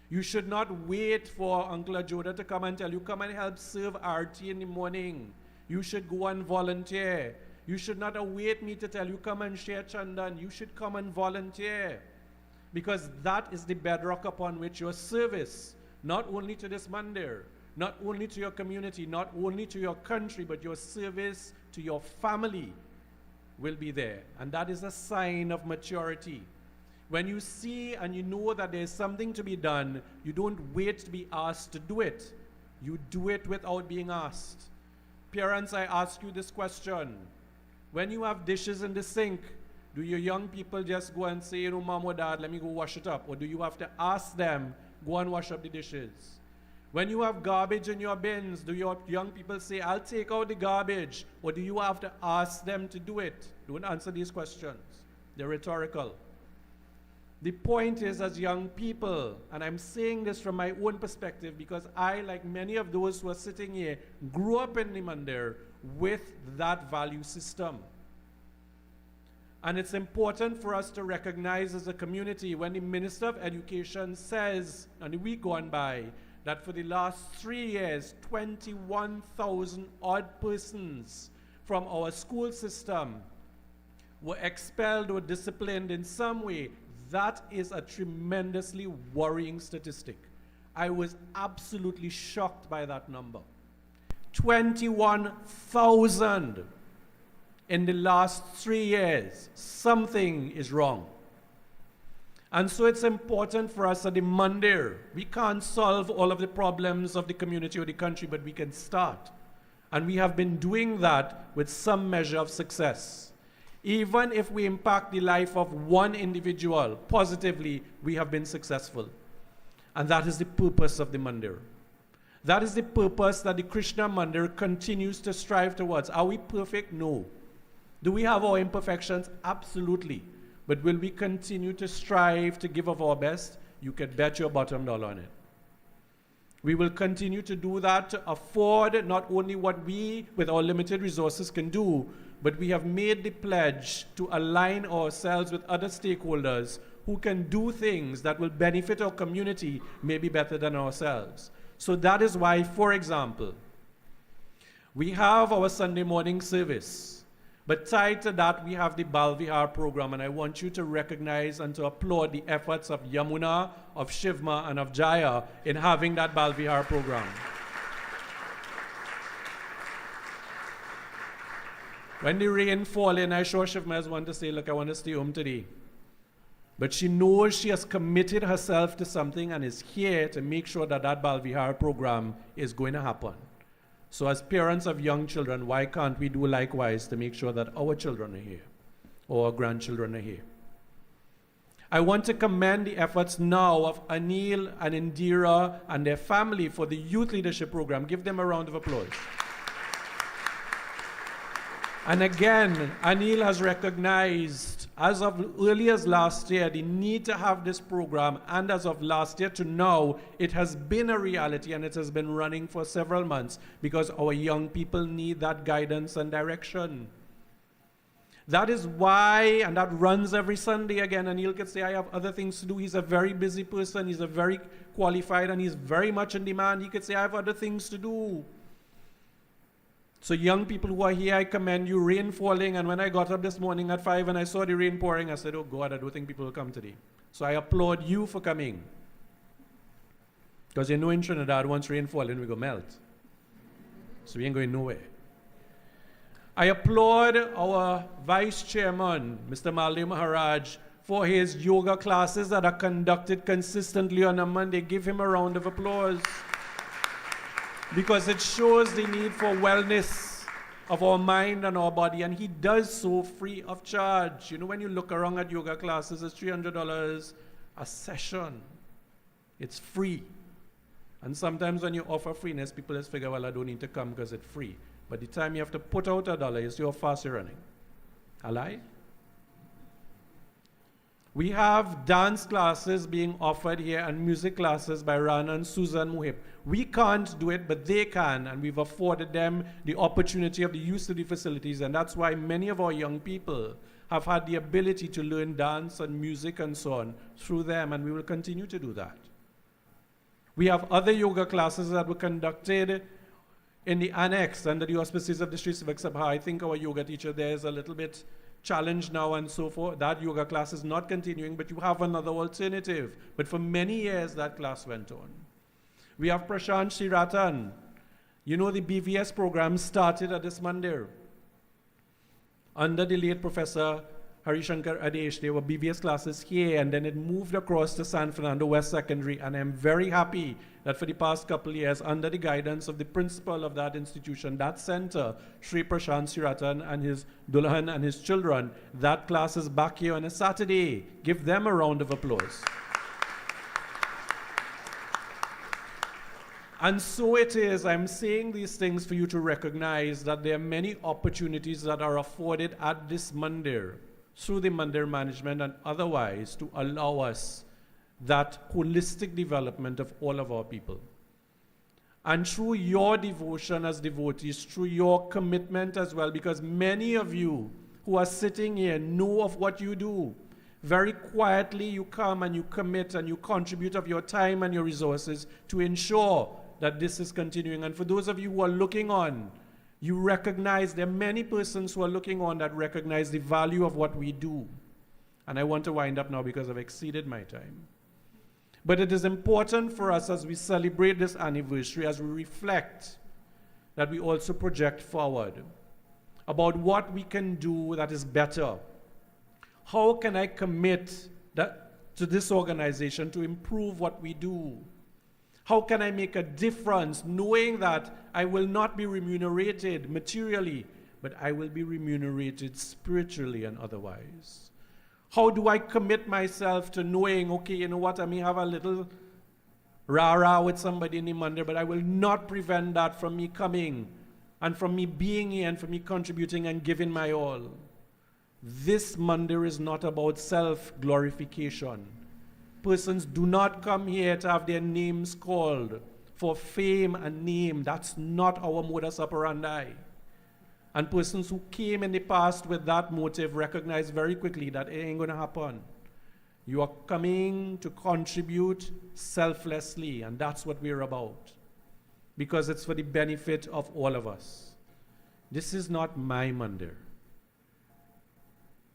You should not wait for Uncle Ajoda to come and tell you, come and help serve RT in the morning. You should go and volunteer. You should not await me to tell you, come and share Chandan. You should come and volunteer. Because that is the bedrock upon which your service, not only to this mandir, not only to your community, not only to your country, but your service to your family will be there. And that is a sign of maturity. When you see and you know that there's something to be done, you don't wait to be asked to do it. You do it without being asked. Parents, I ask you this question. When you have dishes in the sink, do your young people just go and say, you know, Mom or Dad, let me go wash it up? Or do you have to ask them, go and wash up the dishes? When you have garbage in your bins, do your young people say, I'll take out the garbage? Or do you have to ask them to do it? Don't answer these questions. They're rhetorical. The point is, as young people, and I'm saying this from my own perspective because I, like many of those who are sitting here, grew up in the mandir with that value system. And it's important for us to recognize as a community when the Minister of Education says, on the week gone by, that for the last 3 years, 21,000 odd persons from our school system were expelled or disciplined in some way. That is a tremendously worrying statistic. I was absolutely shocked by that number. 21,000 in the last 3 years. Something is wrong. And so it's important for us at the mandir. We can't solve all of the problems of the community or the country, but we can start. And we have been doing that with some measure of success. Even if we impact the life of one individual positively, we have been successful. And that is the purpose of the mandir. That is the purpose that the Krishna Mandir continues to strive towards. Are we perfect? No. Do we have our imperfections? Absolutely. But will we continue to strive to give of our best? You can bet your bottom dollar on it. We will continue to do that to afford not only what we, with our limited resources, can do, but we have made the pledge to align ourselves with other stakeholders who can do things that will benefit our community maybe better than ourselves. So that is why, for example, we have our Sunday morning service. But tied to that, we have the Bal Vihar program, and I want you to recognize and to applaud the efforts of Yamuna, of Shivma, and of Jaya in having that Bal Vihar program. When the rain fall in, I sure Shivma has wanted to say, look, I want to stay home today. But she knows she has committed herself to something and is here to make sure that that Bal Vihar program is going to happen. So as parents of young children, why can't we do likewise to make sure that our children are here or our grandchildren are here? I want to commend the efforts now of Anil and Indira and their family for the youth leadership program. Give them a round of applause. And again, Anil has recognized, as of early as last year, the need to have this program, and as of last year to now, it has been a reality and it has been running for several months because our young people need that guidance and direction. That is why, and that runs every Sunday again, Anil could say, I have other things to do. He's a very busy person, he's a very qualified, and he's very much in demand. He could say, I have other things to do. So young people who are here, I commend you. Rain falling, and when I got up this morning at 5 and I saw the rain pouring, I said, oh God, I don't think people will come today. So I applaud you for coming. Because you know in Trinidad, once rain falling, we go melt. So we ain't going nowhere. I applaud our Vice Chairman, Mr. Maldev Maharaj, for his yoga classes that are conducted consistently on a Monday. Give him a round of applause. Because it shows the need for wellness of our mind and our body, and he does so free of charge. You know, when you look around at yoga classes, it's $300 a session. It's free. And sometimes when you offer freeness, people just figure, well, I don't need to come because it's free. But the time you have to put out $1, you see how fast you're running. Alai? We have dance classes being offered here and music classes by Rana and Susan Muhib. We can't do it, but they can, and we've afforded them the opportunity of the use of the facilities, and that's why many of our young people have had the ability to learn dance and music and so on through them, and we will continue to do that. We have other yoga classes that were conducted in the annex under the auspices of the Sri Civic Sabha. I think our yoga teacher there is a little bit challenged now and so forth. That yoga class is not continuing, but you have another alternative. But for many years, that class went on. We have Prashant Shiratan. You know, the BVS program started at this Mandir. Under the late Professor Harishankar Adesh, there were BVS classes here, and then it moved across to San Fernando West Secondary, and I'm very happy that for the past couple of years, under the guidance of the principal of that institution, that center, Sri Prashant Siratan and his Dulahan and his children, that class is back here on a Saturday. Give them a round of applause. And so it is, I'm saying these things for you to recognize that there are many opportunities that are afforded at this Mandir, through the Mandir management and otherwise, to allow us that holistic development of all of our people. And through your devotion as devotees, through your commitment as well, because many of you who are sitting here know of what you do. Very quietly you come and you commit and you contribute of your time and your resources to ensure that this is continuing. And for those of you who are looking on, you recognize, there are many persons who are looking on that recognize the value of what we do. And I want to wind up now because I've exceeded my time. But it is important for us as we celebrate this anniversary, as we reflect, that we also project forward about what we can do that is better. How can I commit to this organization to improve what we do? How can I make a difference knowing that I will not be remunerated materially, but I will be remunerated spiritually and otherwise? How do I commit myself to knowing, okay, you know what, I may have a little rah-rah with somebody in the Mandir, but I will not prevent that from me coming and from me being here and from me contributing and giving my all. This Mandir is not about self-glorification. Persons do not come here to have their names called for fame and name. That's not our modus operandi. And persons who came in the past with that motive recognize very quickly that it ain't going to happen. You are coming to contribute selflessly, and that's what we're about, because it's for the benefit of all of us. This is not my Mandir.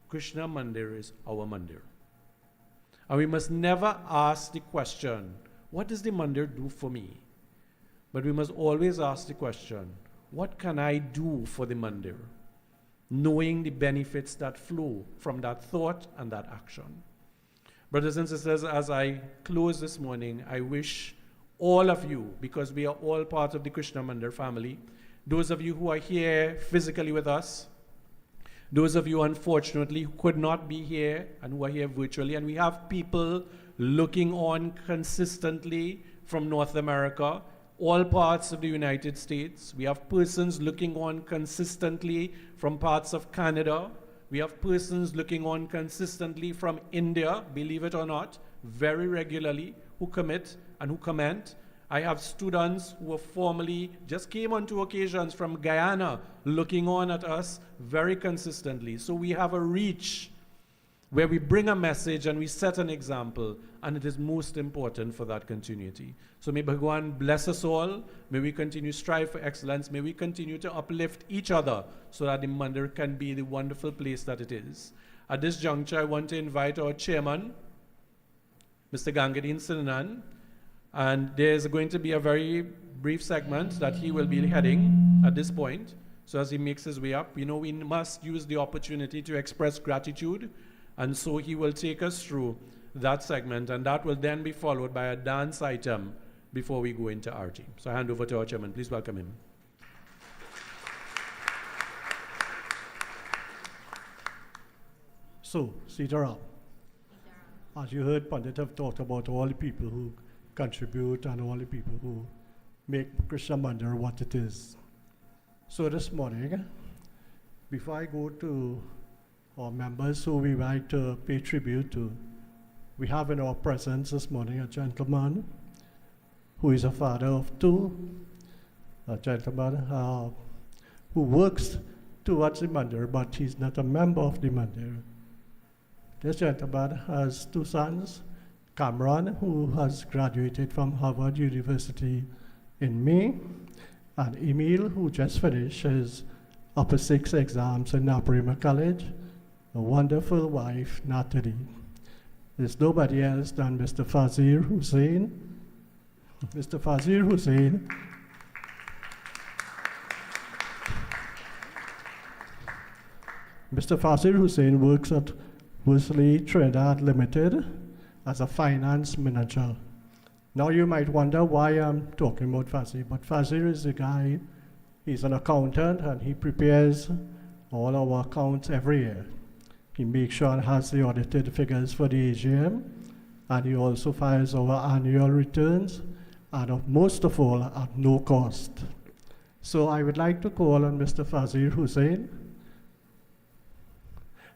Krishna Mandir is our Mandir. And we must never ask the question, what does the Mandir do for me? But we must always ask the question, what can I do for the Mandir? Knowing the benefits that flow from that thought and that action. Brothers and sisters, as I close this morning, I wish all of you, because we are all part of the Krishna Mandir family, those of you who are here physically with us, those of you, unfortunately, who could not be here and who are here virtually, and we have people looking on consistently from North America, all parts of the United States. We have persons looking on consistently from parts of Canada. We have persons looking on consistently from India, believe it or not, very regularly, who commit and who comment. I have students who just came on 2 occasions from Guyana looking on at us very consistently. So we have a reach where we bring a message and we set an example, and it is most important for that continuity. So may Bhagwan bless us all. May we continue to strive for excellence. May we continue to uplift each other so that the Mandir can be the wonderful place that it is. At this juncture, I want to invite our chairman, Mr. Gangadin Sinanan, and there's going to be a very brief segment that he will be heading at this point. So as he makes his way up, we must use the opportunity to express gratitude. And so he will take us through that segment, and that will then be followed by a dance item before we go into RT. So I hand over to our chairman. Please welcome him. So, Sitaram, as you heard, Pandit have talked about all the people who contribute and all the people who make Krishna Mandir what it is. So this morning, before I go to or members who we like to pay tribute to. We have in our presence this morning a gentleman who is a father of two, a gentleman who works towards the Mandir, but he's not a member of the Mandir. This gentleman has two sons, Cameron, who has graduated from Harvard University in May, and Emil, who just finished his upper six exams in Naparima College, a wonderful wife, Natalie. There's nobody else than Mr. Fazir Hussain. Mr. Fazir Hussain Mr. Fazir Hussain works at Worsley Trinidad Limited as a finance manager. Now you might wonder why I'm talking about Fazir, but Fazir is the guy, he's an accountant and he prepares all our accounts every year. He makes sure and has the audited figures for the AGM, and he also files our annual returns, and most of all, at no cost. So I would like to call on Mr. Fazir Hussain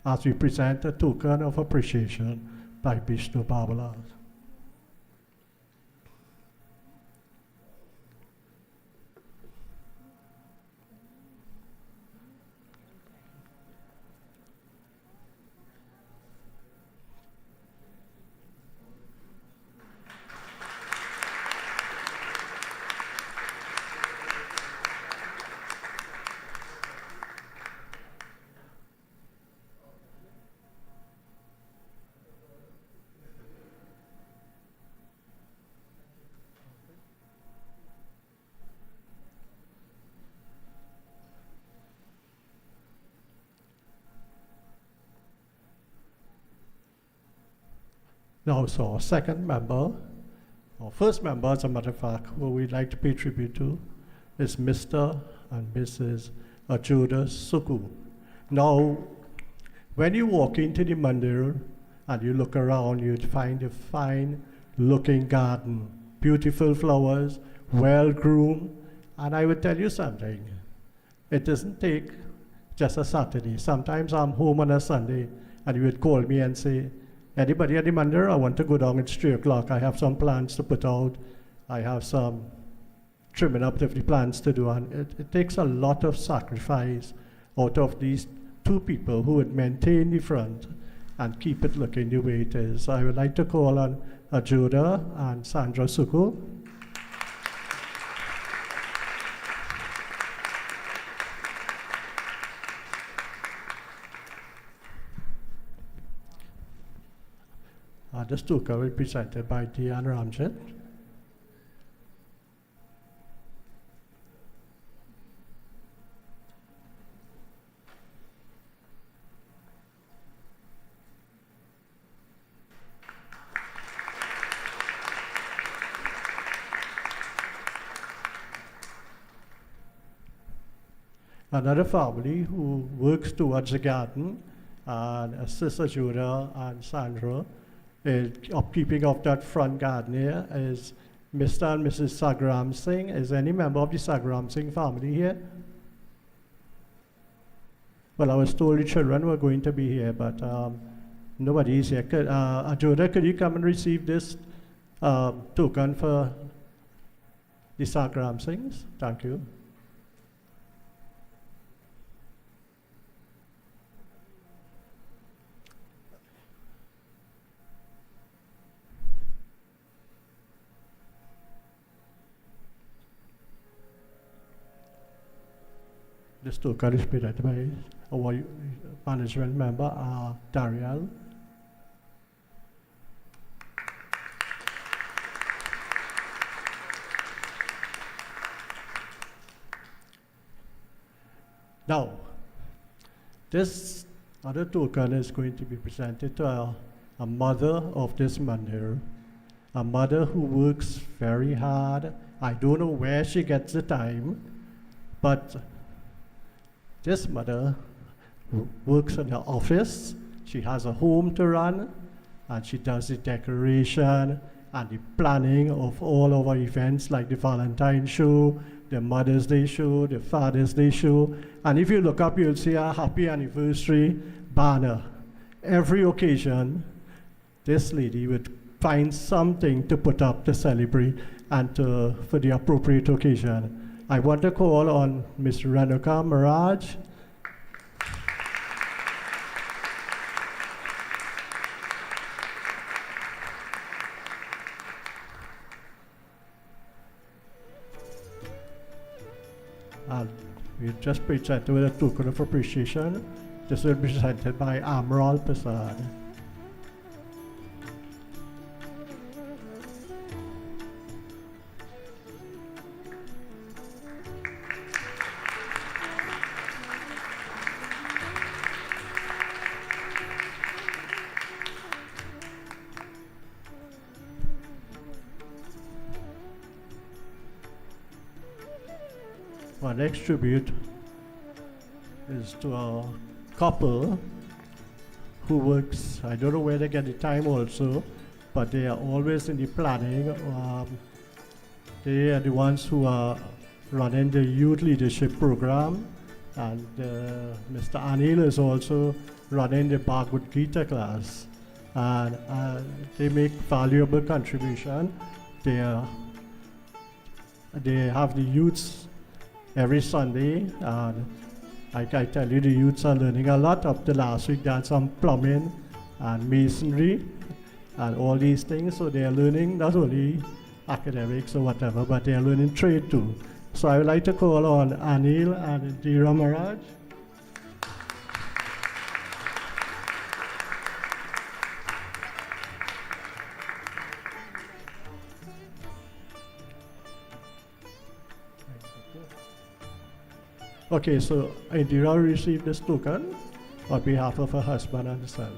as we present a token of appreciation by Vishnu Babalas. Now, so our second member, our first member, as a matter of fact, who we'd like to pay tribute to, is Mr. and Mrs. Ajuda Suku. Now, when you walk into the Mandir and you look around, you'd find a fine looking garden, beautiful flowers, well groomed, and I would tell you something, it doesn't take just a Saturday. Sometimes I'm home on a Sunday and you would call me and say, anybody at the Mandir, I want to go down, it's 3 o'clock, I have some plans to put out, I have some trimming up of the plans to do, and it takes a lot of sacrifice out of these two people who would maintain the front and keep it looking the way it is. So I would like to call on Ajuda and Sandra Suku. This token will be presented by Diane Ramjet. Another family who works towards the garden and assists Ajuda and Sandra upkeeping of that front garden here is Mr. and Mrs. Sagram Singh. Is any member of the Sagram Singh family here? Well, I was told the children were going to be here, but nobody is here. Ajuda, could you come and receive this token for the Sagram Singhs? Thank you. This token is presented by our management member, Dariel. Now, this other token is going to be presented to a mother of this Mandir, a mother who works very hard. I don't know where she gets the time, but this mother works in her office. She has a home to run, and she does the decoration and the planning of all our events like the Valentine's show, the Mother's Day show, the Father's Day show. And if you look up, you'll see a happy anniversary banner. Every occasion, this lady would find something to put up to celebrate and for the appropriate occasion. I want to call on Ms. Renuka Miraj. And we just presented with a token of appreciation. This will be presented by Amral Prasad. Our next tribute is to a couple who works, I don't know where they get the time also, but they are always in the planning. They are the ones who are running the youth leadership program, and Mr. Anil is also running the Bhagavad Gita class. And they make valuable contribution. They have the youths every Sunday, and I tell you, the youths are learning a lot. Up to last week, they had some plumbing and masonry and all these things. So they are learning not only academics or whatever, but they are learning trade too. So I would like to call on Anil and Indira Maharaj. Okay, so Indira received this token on behalf of her husband and son.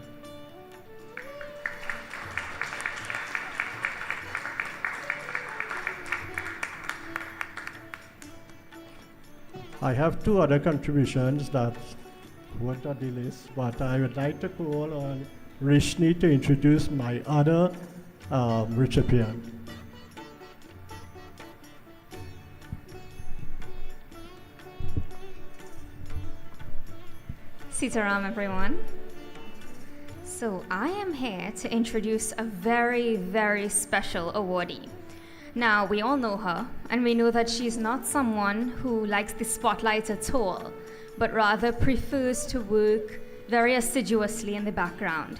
I have two other contributions that weren't on the list, but I would like to call on Rishni to introduce my other recipient. Sitaram, everyone. So I am here to introduce a very, very special awardee. Now, we all know her, and we know that she's not someone who likes the spotlight at all, but rather prefers to work very assiduously in the background.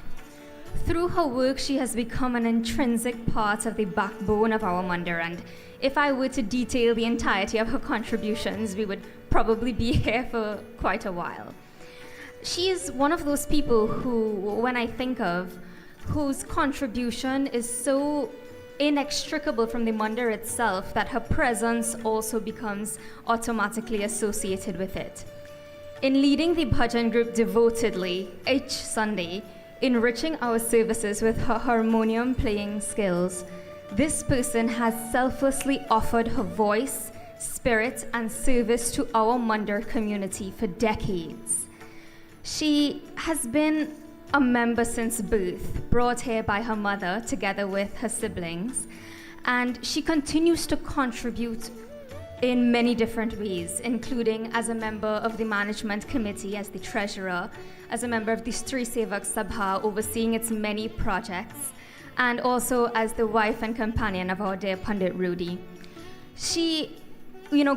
Through her work, she has become an intrinsic part of the backbone of our Mandir, and if I were to detail the entirety of her contributions, we would probably be here for quite a while. She is one of those people who, when I think of, whose contribution is so inextricable from the Mandir itself that her presence also becomes automatically associated with it. In leading the bhajan group devotedly each Sunday, enriching our services with her harmonium playing skills, this person has selflessly offered her voice, spirit, and service to our Mandir community for decades. She has been a member since birth, brought here by her mother together with her siblings, and she continues to contribute in many different ways, including as a member of the management committee, as the treasurer, as a member of the Stri Sevak Sabha, overseeing its many projects, and also as the wife and companion of our dear Pandit Rudy. She,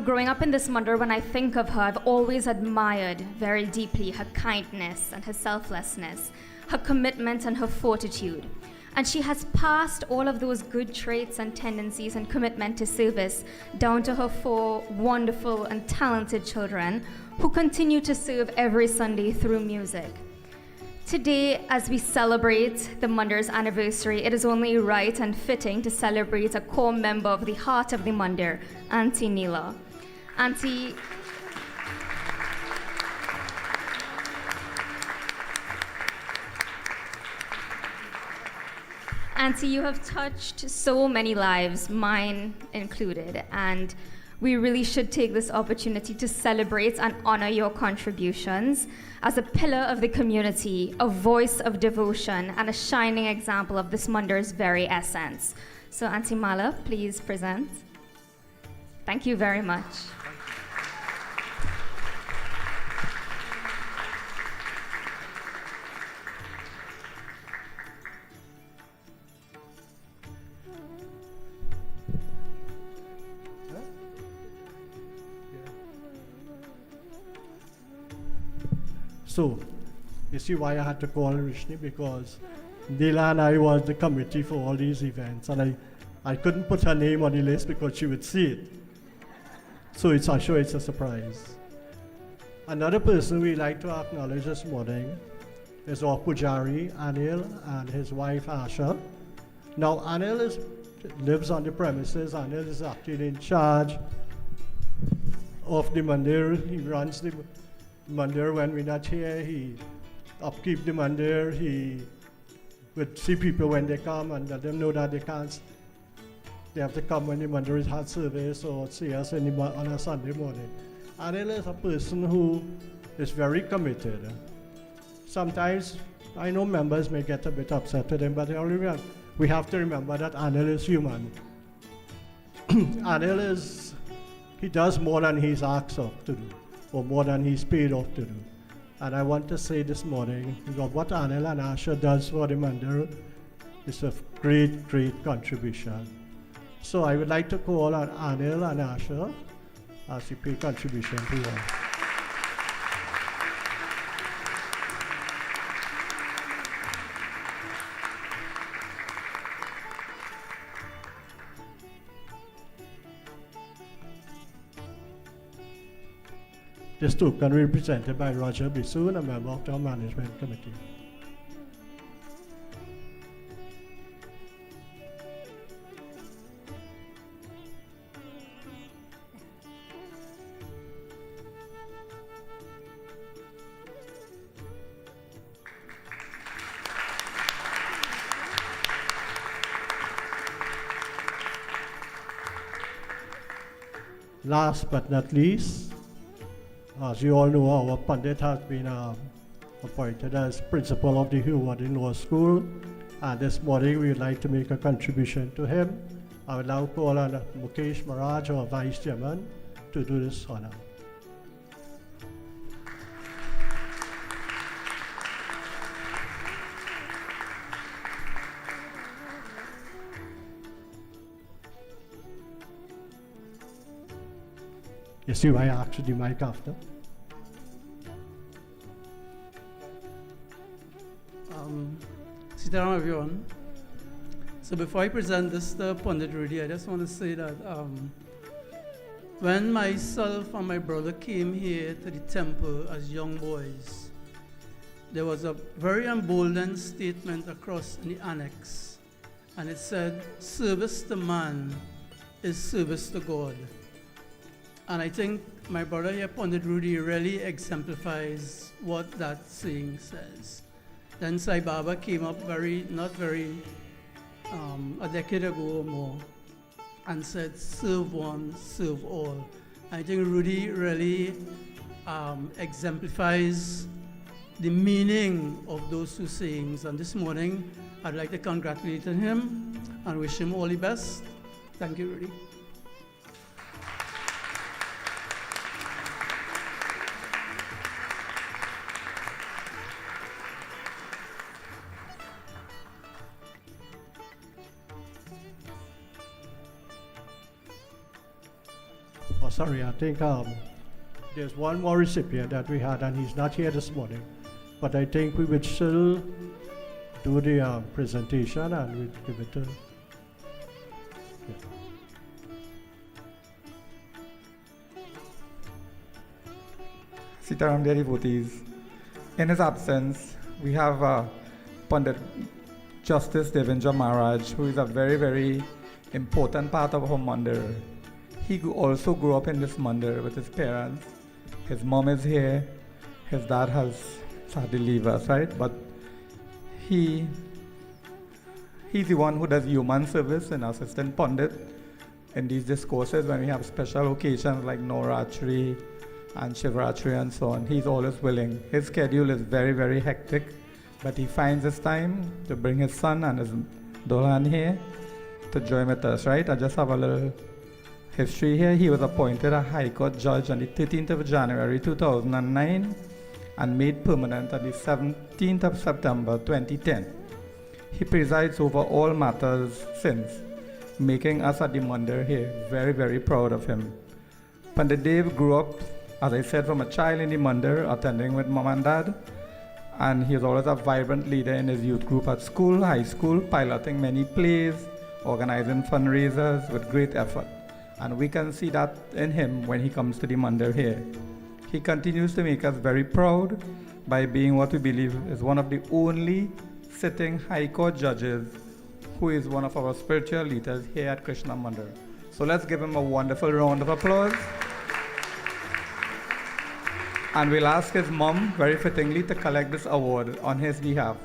growing up in this Mandir, when I think of her, I've always admired very deeply her kindness and her selflessness, her commitment and her fortitude. And she has passed all of those good traits and tendencies and commitment to service down to her 4 wonderful and talented children who continue to serve every Sunday through music. Today, as we celebrate the Mandir's anniversary, it is only right and fitting to celebrate a core member of the heart of the Mandir, Auntie Neela. Auntie, you have touched so many lives, mine included, and we really should take this opportunity to celebrate and honor your contributions as a pillar of the community, a voice of devotion, and a shining example of this Mandir's very essence. So Auntie Mala, please present. Thank you very much. So, you see why I had to call Rishni, because Neela and I was the committee for all these events, and I couldn't put her name on the list because she would see it. So I'm sure it's a surprise. Another person we like to acknowledge this morning is our Pujari, Anil, and his wife, Asha. Now, Anil lives on the premises. Anil is actually in charge of the Mandir. He runs the Mandir when we're not here. He upkeep the Mandir. He would see people when they come and let them know that they have to come when the Mandir has service or see us on a Sunday morning. Anil is a person who is very committed. Sometimes I know members may get a bit upset with him, but we have to remember that Anil is human. Anil he does more than he's asked of to do, or more than he's paid off to do. And I want to say this morning that what Anil and Asha does for the Mandir is a great, great contribution. So I would like to call on Anil and Asha as we pay contribution to them. This token will be presented by Roger Bissoon, a member of the Management Committee. Last but not least, as you all know, our Pandit has been appointed as principal of the Hewardin Law School, and this morning we would like to make a contribution to him. I will now call on Mukesh Maharaj, our Vice Chairman, to do this honor. You see why I asked the mic after? Sitaram, everyone. So before I present this to Pandit Rudy, I just want to say that when myself and my brother came here to the temple as young boys, there was a very emboldened statement across in the annex, and it said, "Service to man is service to God." And I think my brother here, Pandit Rudy, really exemplifies what that saying says. Then Sai Baba came up a decade ago or more, and said, "Serve one, serve all." I think Rudy really exemplifies the meaning of those two sayings. And this morning, I'd like to congratulate him and wish him all the best. Thank you, Rudy. Oh, sorry, I think there's one more recipient that we had, and he's not here this morning. But I think we would still do the presentation and we'd give it to. Yeah. Sitaram, dear devotees. In his absence, we have Pandit Justice Devendra Maharaj, who is a very, very important part of our mandir. He also grew up in this mandir with his parents. His mom is here. His dad has sadly leave us, right? But he's the one who does human service and assistant Pandit in these discourses when we have special occasions like Navratri and Shivratri and so on. He's always willing. His schedule is very, very hectic, but he finds his time to bring his son and his Dolan here to join with us, right? I just have a little history here. He was appointed a High Court judge on the 13th of January 2009 and made permanent on the 17th of September 2010. He presides over all matters since, making us at the Mandir here very, very proud of him. Pandit Dev grew up as I said, from a child in the Mandir, attending with mom and dad. And he is always a vibrant leader in his youth group at school, high school, piloting many plays, organizing fundraisers with great effort. And we can see that in him when he comes to the Mandir here. He continues to make us very proud by being what we believe is one of the only sitting High Court judges who is one of our spiritual leaders here at Krishna Mandir. So let's give him a wonderful round of applause. And we'll ask his mom, very fittingly, to collect this award on his behalf,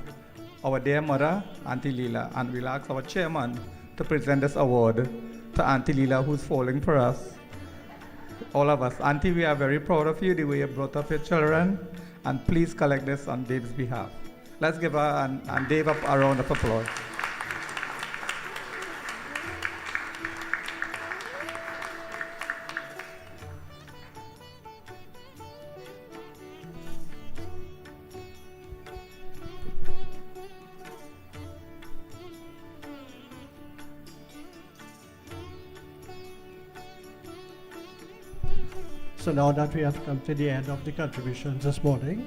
our dear mother, Auntie Leela. And we'll ask our chairman to present this award to Auntie Leela, who's falling for us. All of us. Auntie, we are very proud of you, the way you brought up your children. And please collect this on Dave's behalf. Let's give her and Dave a round of applause. So now that we have come to the end of the contributions this morning,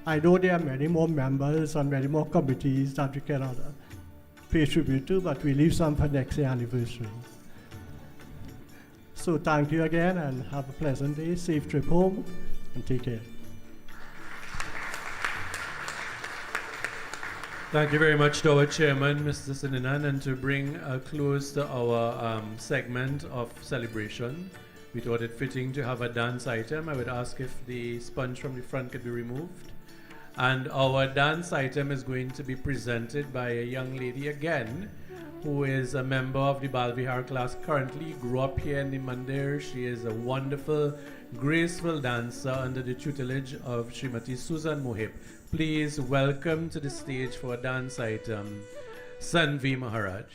I know there are many more members and many more committees that we cannot pay tribute to, but we leave some for next year anniversary. So thank you again and have a pleasant day, safe trip home, and take care. Thank you very much to our chairman, Mr. Sininan, and to bring a close to our segment of celebration. We thought it fitting to have a dance item. I would ask if the sponge from the front could be removed. And our dance item is going to be presented by a young lady again, who is a member of the Bal Vihar class currently, grew up here in the Mandir. She is a wonderful, graceful dancer under the tutelage of Srimati Susan Mohib. Please welcome to the stage for a dance item, Sanvi Maharaj.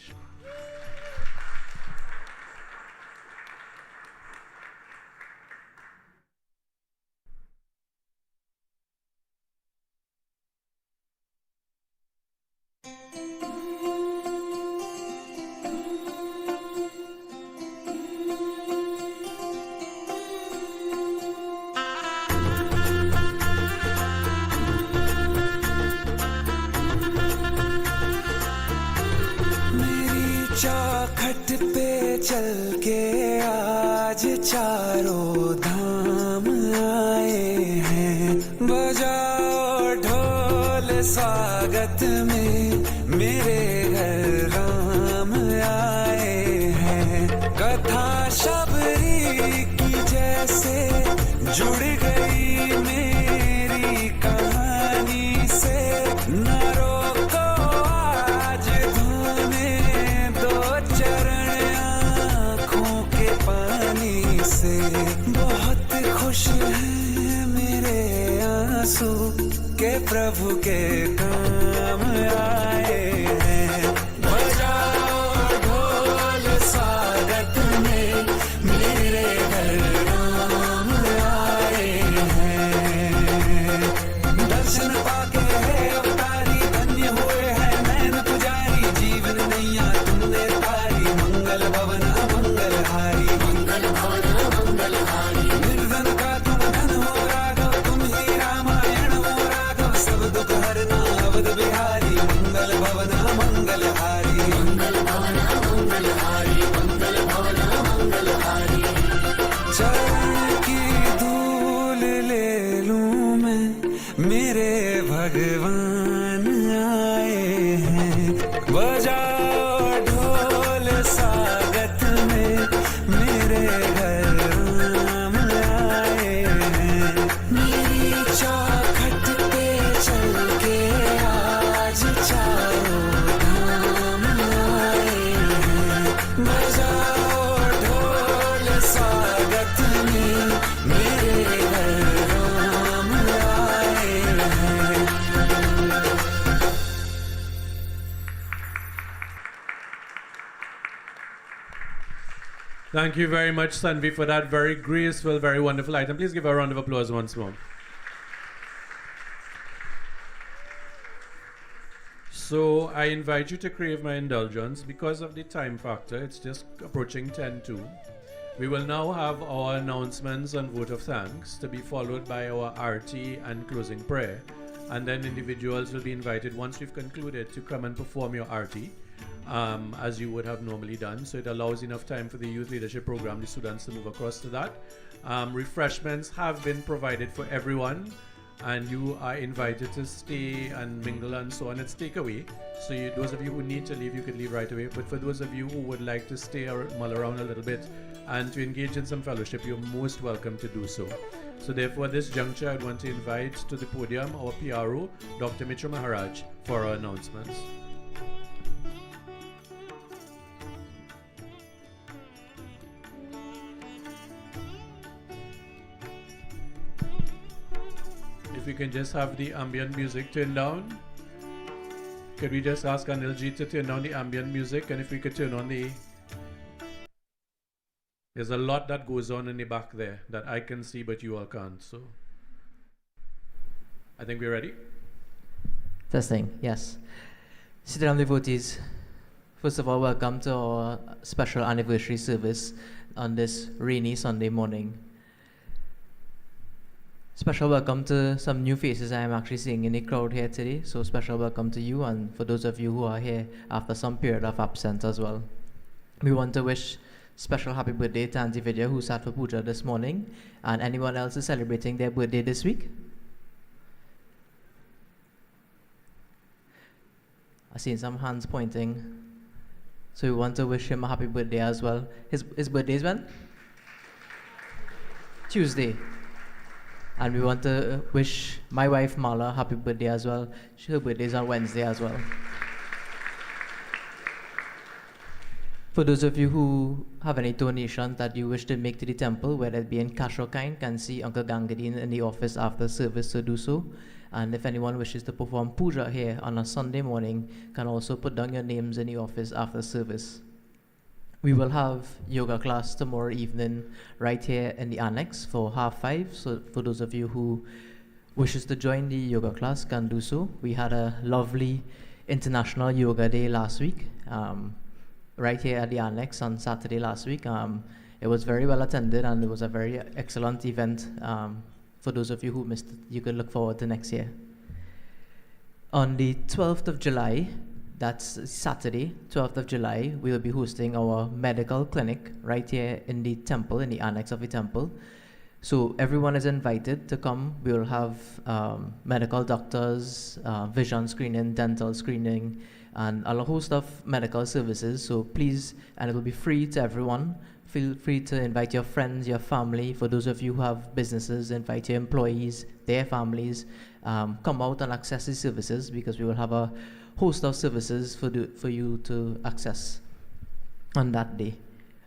चौखट पे चल के आज चारों धाम आए हैं, बजाओ ढोल स्वागत में मेरे घर राम आए हैं। कथा शबरी की जैसे जुड़ गई मेरी कहानी से, न रोको आज धोने दो चरण आँखों के पानी से। बहुत खुश हैं मेरे आंसू के प्रभु के काम आए हैं। बजाओ ढोल स्वागत में मेरे घर राम आए हैं। दर्शन पाके है अवतारी, धन्य हुए हैं नैन पुजारी, जीवन नैया तुमने तारी, मंगल भवन मंगल हारी, मंगल भवन मंगल हारी। निर्धन का तुम धन हो राघव, तुम ही रामायण हो राघव, सब दुख हरना अवध बिहारी, मंगल भवन मंगल हारी, मंगल भवन मंगल हारी, मंगल भवन मंगल हारी। चरण की धूल ले लूं मैं, मेरे भगवान आए हैं। बजाओ ढोल स्वागत में मेरे घर राम आए हैं। मेरी चौखट पे चल के आज चारों धाम आए हैं। बजाओ ढोल स्वागत में मेरे घर राम आए हैं। Thank you very much, Sanvi, for that very graceful, very wonderful item. Please give her a round of applause once more. So I invite you to crave my indulgence because of the time factor. It's just approaching 10:02. We will now have our announcements and vote of thanks to be followed by our RT and closing prayer. And then individuals will be invited once we've concluded to come and perform your RT as you would have normally done. So it allows enough time for the youth leadership program, the students to move across to that. Refreshments have been provided for everyone, and you are invited to stay and mingle and so on. It's takeaway. So those of you who need to leave, you can leave right away. But for those of you who would like to stay or mull around a little bit and to engage in some fellowship, you're most welcome to do so. So therefore, at this juncture, I'd want to invite to the podium our PRO, Dr. Mitra Maharaj, for our announcements. If we can just have the ambient music turned down. Could we just ask Anilji to turn down the ambient music, and if we could turn on the... There's a lot that goes on in the back there that I can see, but you all can't, so... I think we're ready. Testing, yes. Sit-down devotees, first of all, welcome to our special anniversary service on this rainy Sunday morning. Special welcome to some new faces I am actually seeing in the crowd here today. So special welcome to you, and for those of you who are here after some period of absence as well. We want to wish special happy birthday to Auntie Vidya, who sat for puja this morning, and anyone else is celebrating their birthday this week. I've seen some hands pointing. So we want to wish him a happy birthday as well. His birthday is when? Tuesday. And we want to wish my wife Mala happy birthday as well. Her birthday is on Wednesday as well. For those of you who have any donations that you wish to make to the temple, whether it be in cash or kind, can see Uncle Gangadine in the office after service to do so. And if anyone wishes to perform puja here on a Sunday morning, can also put down your names in the office after service. We will have yoga class tomorrow evening right here in the annex for 5:30. So for those of you who wishes to join the yoga class can do so. We had a lovely International Yoga Day last week, right here at the annex on Saturday last week. It was very well attended, and it was a very excellent event. For those of you who missed it, you can look forward to next year. On the 12th of July, that's Saturday, 12th of July, we will be hosting our medical clinic right here in the temple, in the annex of the temple. So everyone is invited to come. We will have medical doctors, vision screening, dental screening, and a host of medical services. So please, and it will be free to everyone. Feel free to invite your friends, your family. For those of you who have businesses, invite your employees, their families. Come out and access these services, because we will have a host of services for you to access on that day.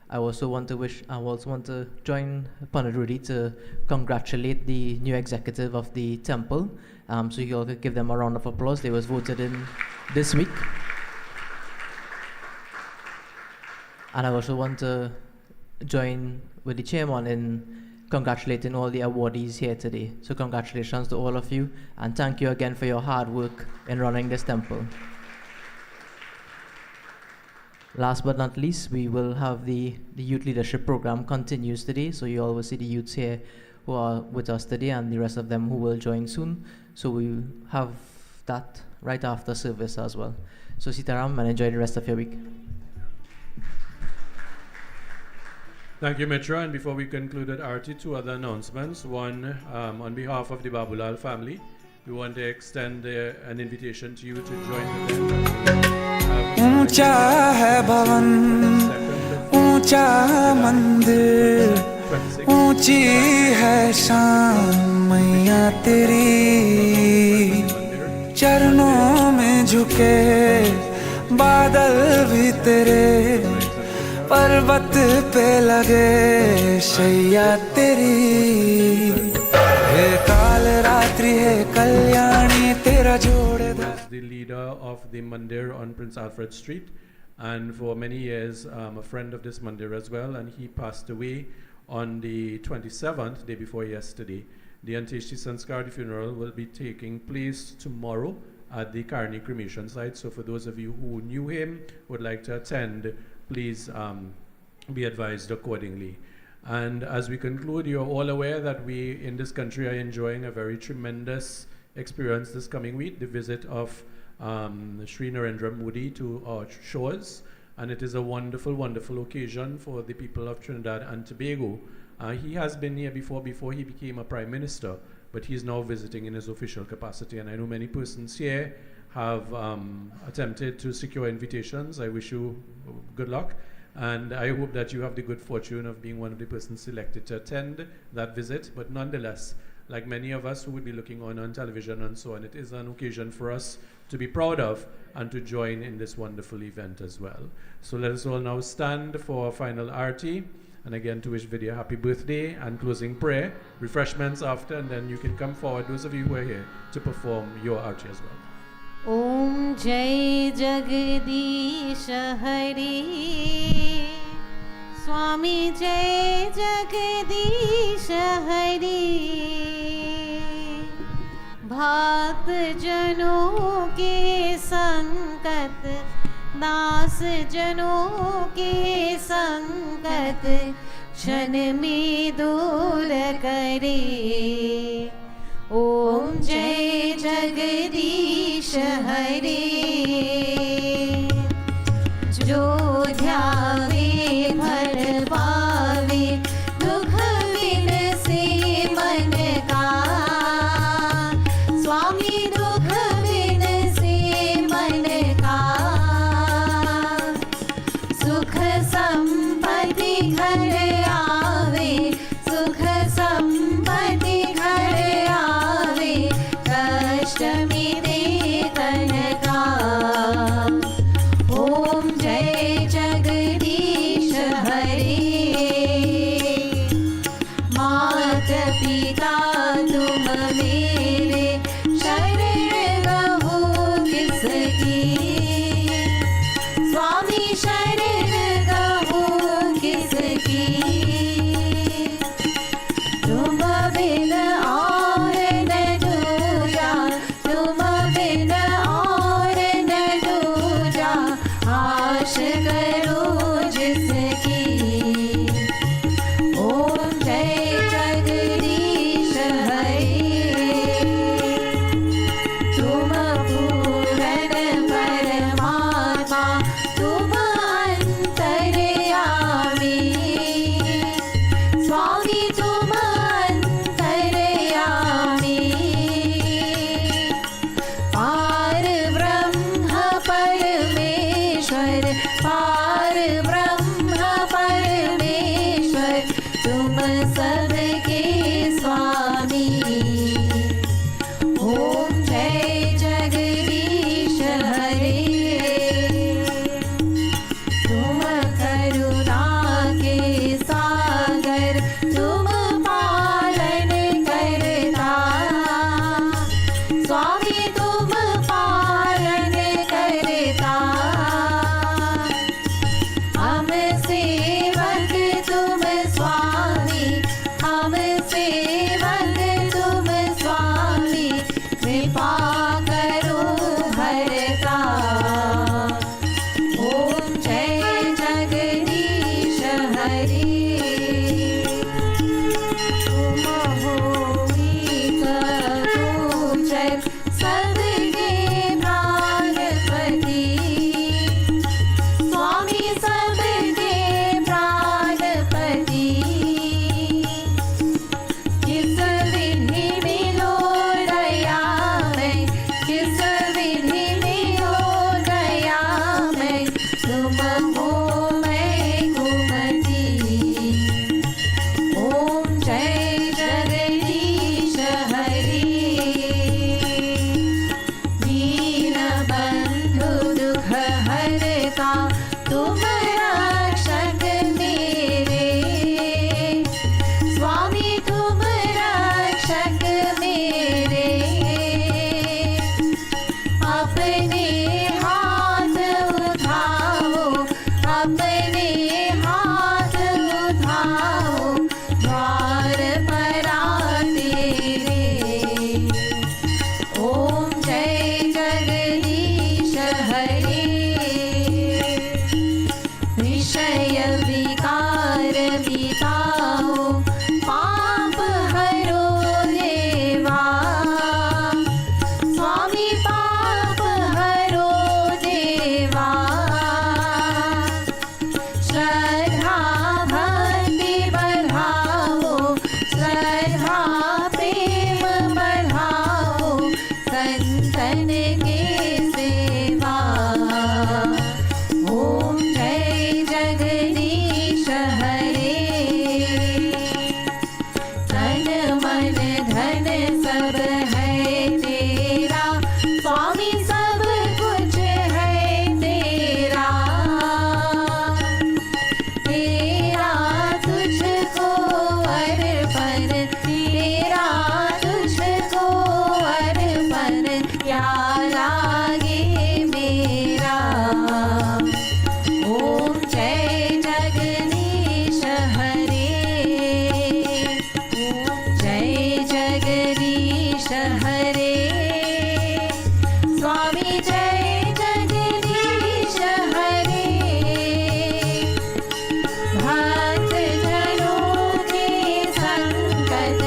I also want to join Pandit Rudy to congratulate the new executive of the temple. So you all could give them a round of applause. They was voted in this week. And I also want to join with the chairman in congratulating all the awardees here today. So congratulations to all of you, and thank you again for your hard work in running this temple. Last but not least, we will have the youth leadership program continues today. So you all will see the youths here who are with us today, and the rest of them who will join soon. So we have that right after service as well. So Sitaram, and enjoy the rest of your week. Thank you, Mitra. And before we conclude at RT, two other announcements. One, on behalf of the Babulal family, we want to extend an invitation to you to join them. ऊंचा है भवन ऊंचा मंदिर ऊंची है शान मैया तेरी चरणों में झुके बादल भी तेरे पर्वत पे लगे शैया तेरी हे काल रात्रि है कल्याणी तेरा जोड़े the leader of the mandir on Prince Alfred Street, and for many years a friend of this mandir as well, and he passed away on the 27th, day before yesterday. The Anteshti Sanskar, the funeral, will be taking place tomorrow at the Karni cremation site. So for those of you who knew him, would like to attend, please be advised accordingly. And as we conclude, you're all aware that we in this country are enjoying a very tremendous experience this coming week, the visit of Sri Narendra Modi to our shores. And it is a wonderful, wonderful occasion for the people of Trinidad and Tobago. He has been here before he became a prime minister, but he's now visiting in his official capacity. And I know many persons here have attempted to secure invitations. I wish you good luck. And I hope that you have the good fortune of being one of the persons selected to attend that visit. But nonetheless, like many of us who would be looking on television and so on, it is an occasion for us to be proud of and to join in this wonderful event as well. So let us all now stand for our final arti. And again, to wish Vidya happy birthday and closing prayer, refreshments after, and then you can come forward, those of you who are here, to perform your arti as well. Om Jai Jagadish Hari Swami Jai Jagadish Hari Bhakt Janon ke sankat दास जनों के संकट क्षण में दूर करे ओम जय जगदीश हरे जो ध्यावे फल पावे दुख बिन से मन का स्वामी दुख बिन से मन का सुख संपत्ति घर आवे सुख संपत्ति घर आवे कष्ट मिटे तन का ओम जय जगदीश हरे मात पिता तुम मेरे शरण रहो किसकी स्वामी शरण रहो किसकी तुम बिन और न दूजा तुम बिन और न दूजा आश करो जिसकी ओम जय जगदीश हरे तुम पूर्ण परमात्मा तुम अंतर्यामी स्वामी तुम अंतर्यामी पार ब्रह्म परमेश्वर पार ब्रह्म परमेश्वर तुम सबके स्वामी ओम जय जगदीश हरे तुम करुणा के सागर तुम पालन करता स्वामी तुम पालन करता हम सेवक तुम स्वामी हम सेवक तुम स्वामी कृपा करो भरता ओम जय जगदीश हरे तुम हो गोचर सबके संतन के सेवा ओम जय जगदीश हरे तन मन धन सब है तेरा स्वामी सब कुछ है तेरा तेरा तुझको अर्पण तेरा तुझको अर्पण क्या लागे मेरा ओम जय जगदीश हरे ओम जय जगदीश हरे स्वामी जय जगदीश हरे भक्त जनों के संकट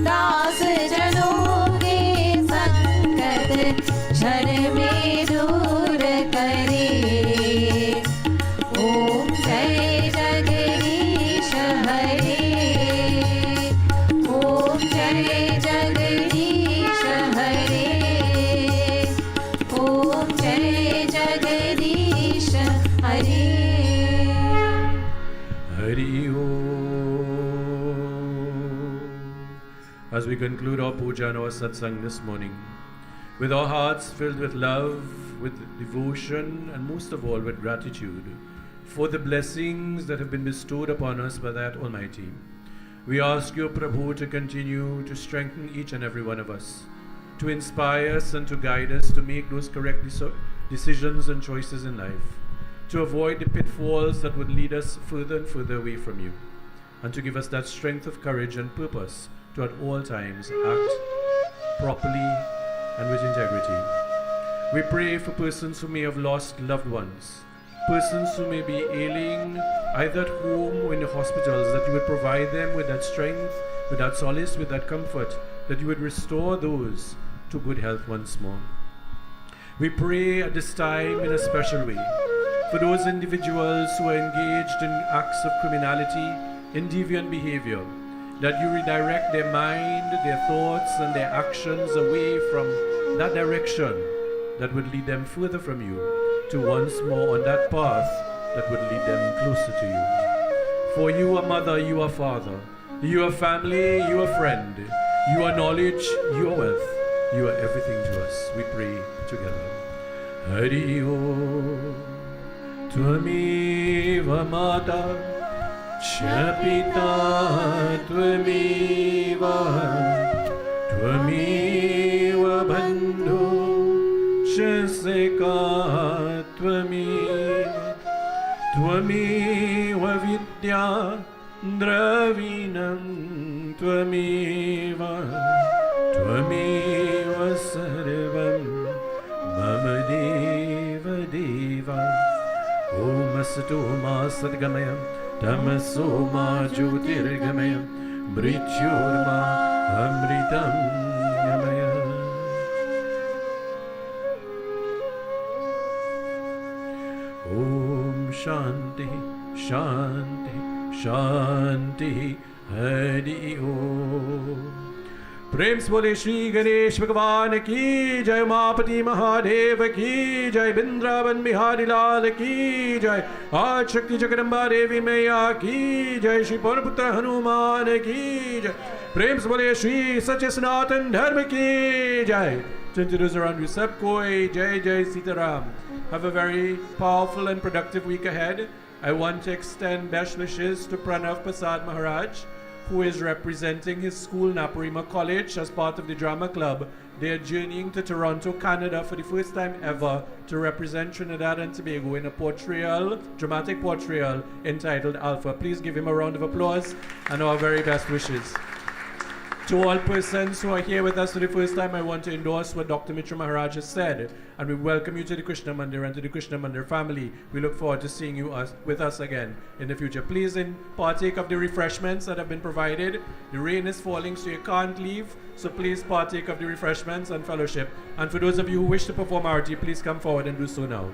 दास जनों के संकट क्षण में दूर करे ओम जय जगदीश हरे ओम जय जगदीश हरे ओम जय जगदीश हरे Hari Om. As we conclude our puja and our satsang this morning, with our hearts filled with love, with devotion, and most of all with gratitude for the blessings that have been bestowed upon us by that Almighty, we ask you, Prabhu, to continue to strengthen each and every one of us, to inspire us and to guide us to make those correct decisions and choices in life, to avoid the pitfalls that would lead us further and further away from you, and to give us that strength of courage and purpose to at all times act properly and with integrity. We pray for persons who may have lost loved ones, persons who may be ailing either at home or in the hospitals, that you would provide them with that strength, with that solace, with that comfort, that you would restore those to good health once more. We pray at this time in a special way for those individuals who are engaged in acts of criminality, in deviant behavior, that you redirect their mind, their thoughts, and their actions away from that direction that would lead them further from you to once more on that path that would lead them closer to you. For you are mother, you are father, you are family, you are friend, you are knowledge, you are wealth, you are everything to us. We pray together. Hari Om. Tvameva Mata Cha Pita Tvameva Tvameva Bandhu Cha Seka Tvameva Tvameva Vidya Dravinam Tvameva Tvameva Sarvam Mama Deva Deva Om Asato Ma Sadgamaya Tamaso Ma Jyotirgamaya Mrityurma Amritam Yamaya. Om Shanti Shanti Shanti Hari Om. प्रेम से बोले श्री गणेश भगवान की जय, उमापति महादेव की जय, वृंदावन बिहारी लाल की जय, आज शक्ति जगदम्बा देवी मैया की जय, श्री पौरपुत्र हनुमान की जय। प्रेम से बोले श्री सच्चे सनातन धर्म की जय। To those around you, sab koi jai jai Sitaram. Have a very powerful and productive week ahead. I want to extend best wishes to Pranav Prasad Maharaj, who is representing his school, Naparima College, as part of the drama club. They are journeying to Toronto, Canada for the first time ever to represent Trinidad and Tobago in a portrayal, dramatic portrayal entitled Alpha. Please give him a round of applause and our very best wishes. To all persons who are here with us for the first time, I want to endorse what Dr. Mitra Maharaj has said, and we welcome you to the Krishna Mandir and to the Krishna Mandir family. We look forward to seeing you with us again in the future. Please partake of the refreshments that have been provided. The rain is falling, so you can't leave, so please partake of the refreshments and fellowship. And for those of you who wish to perform arati, please come forward and do so now.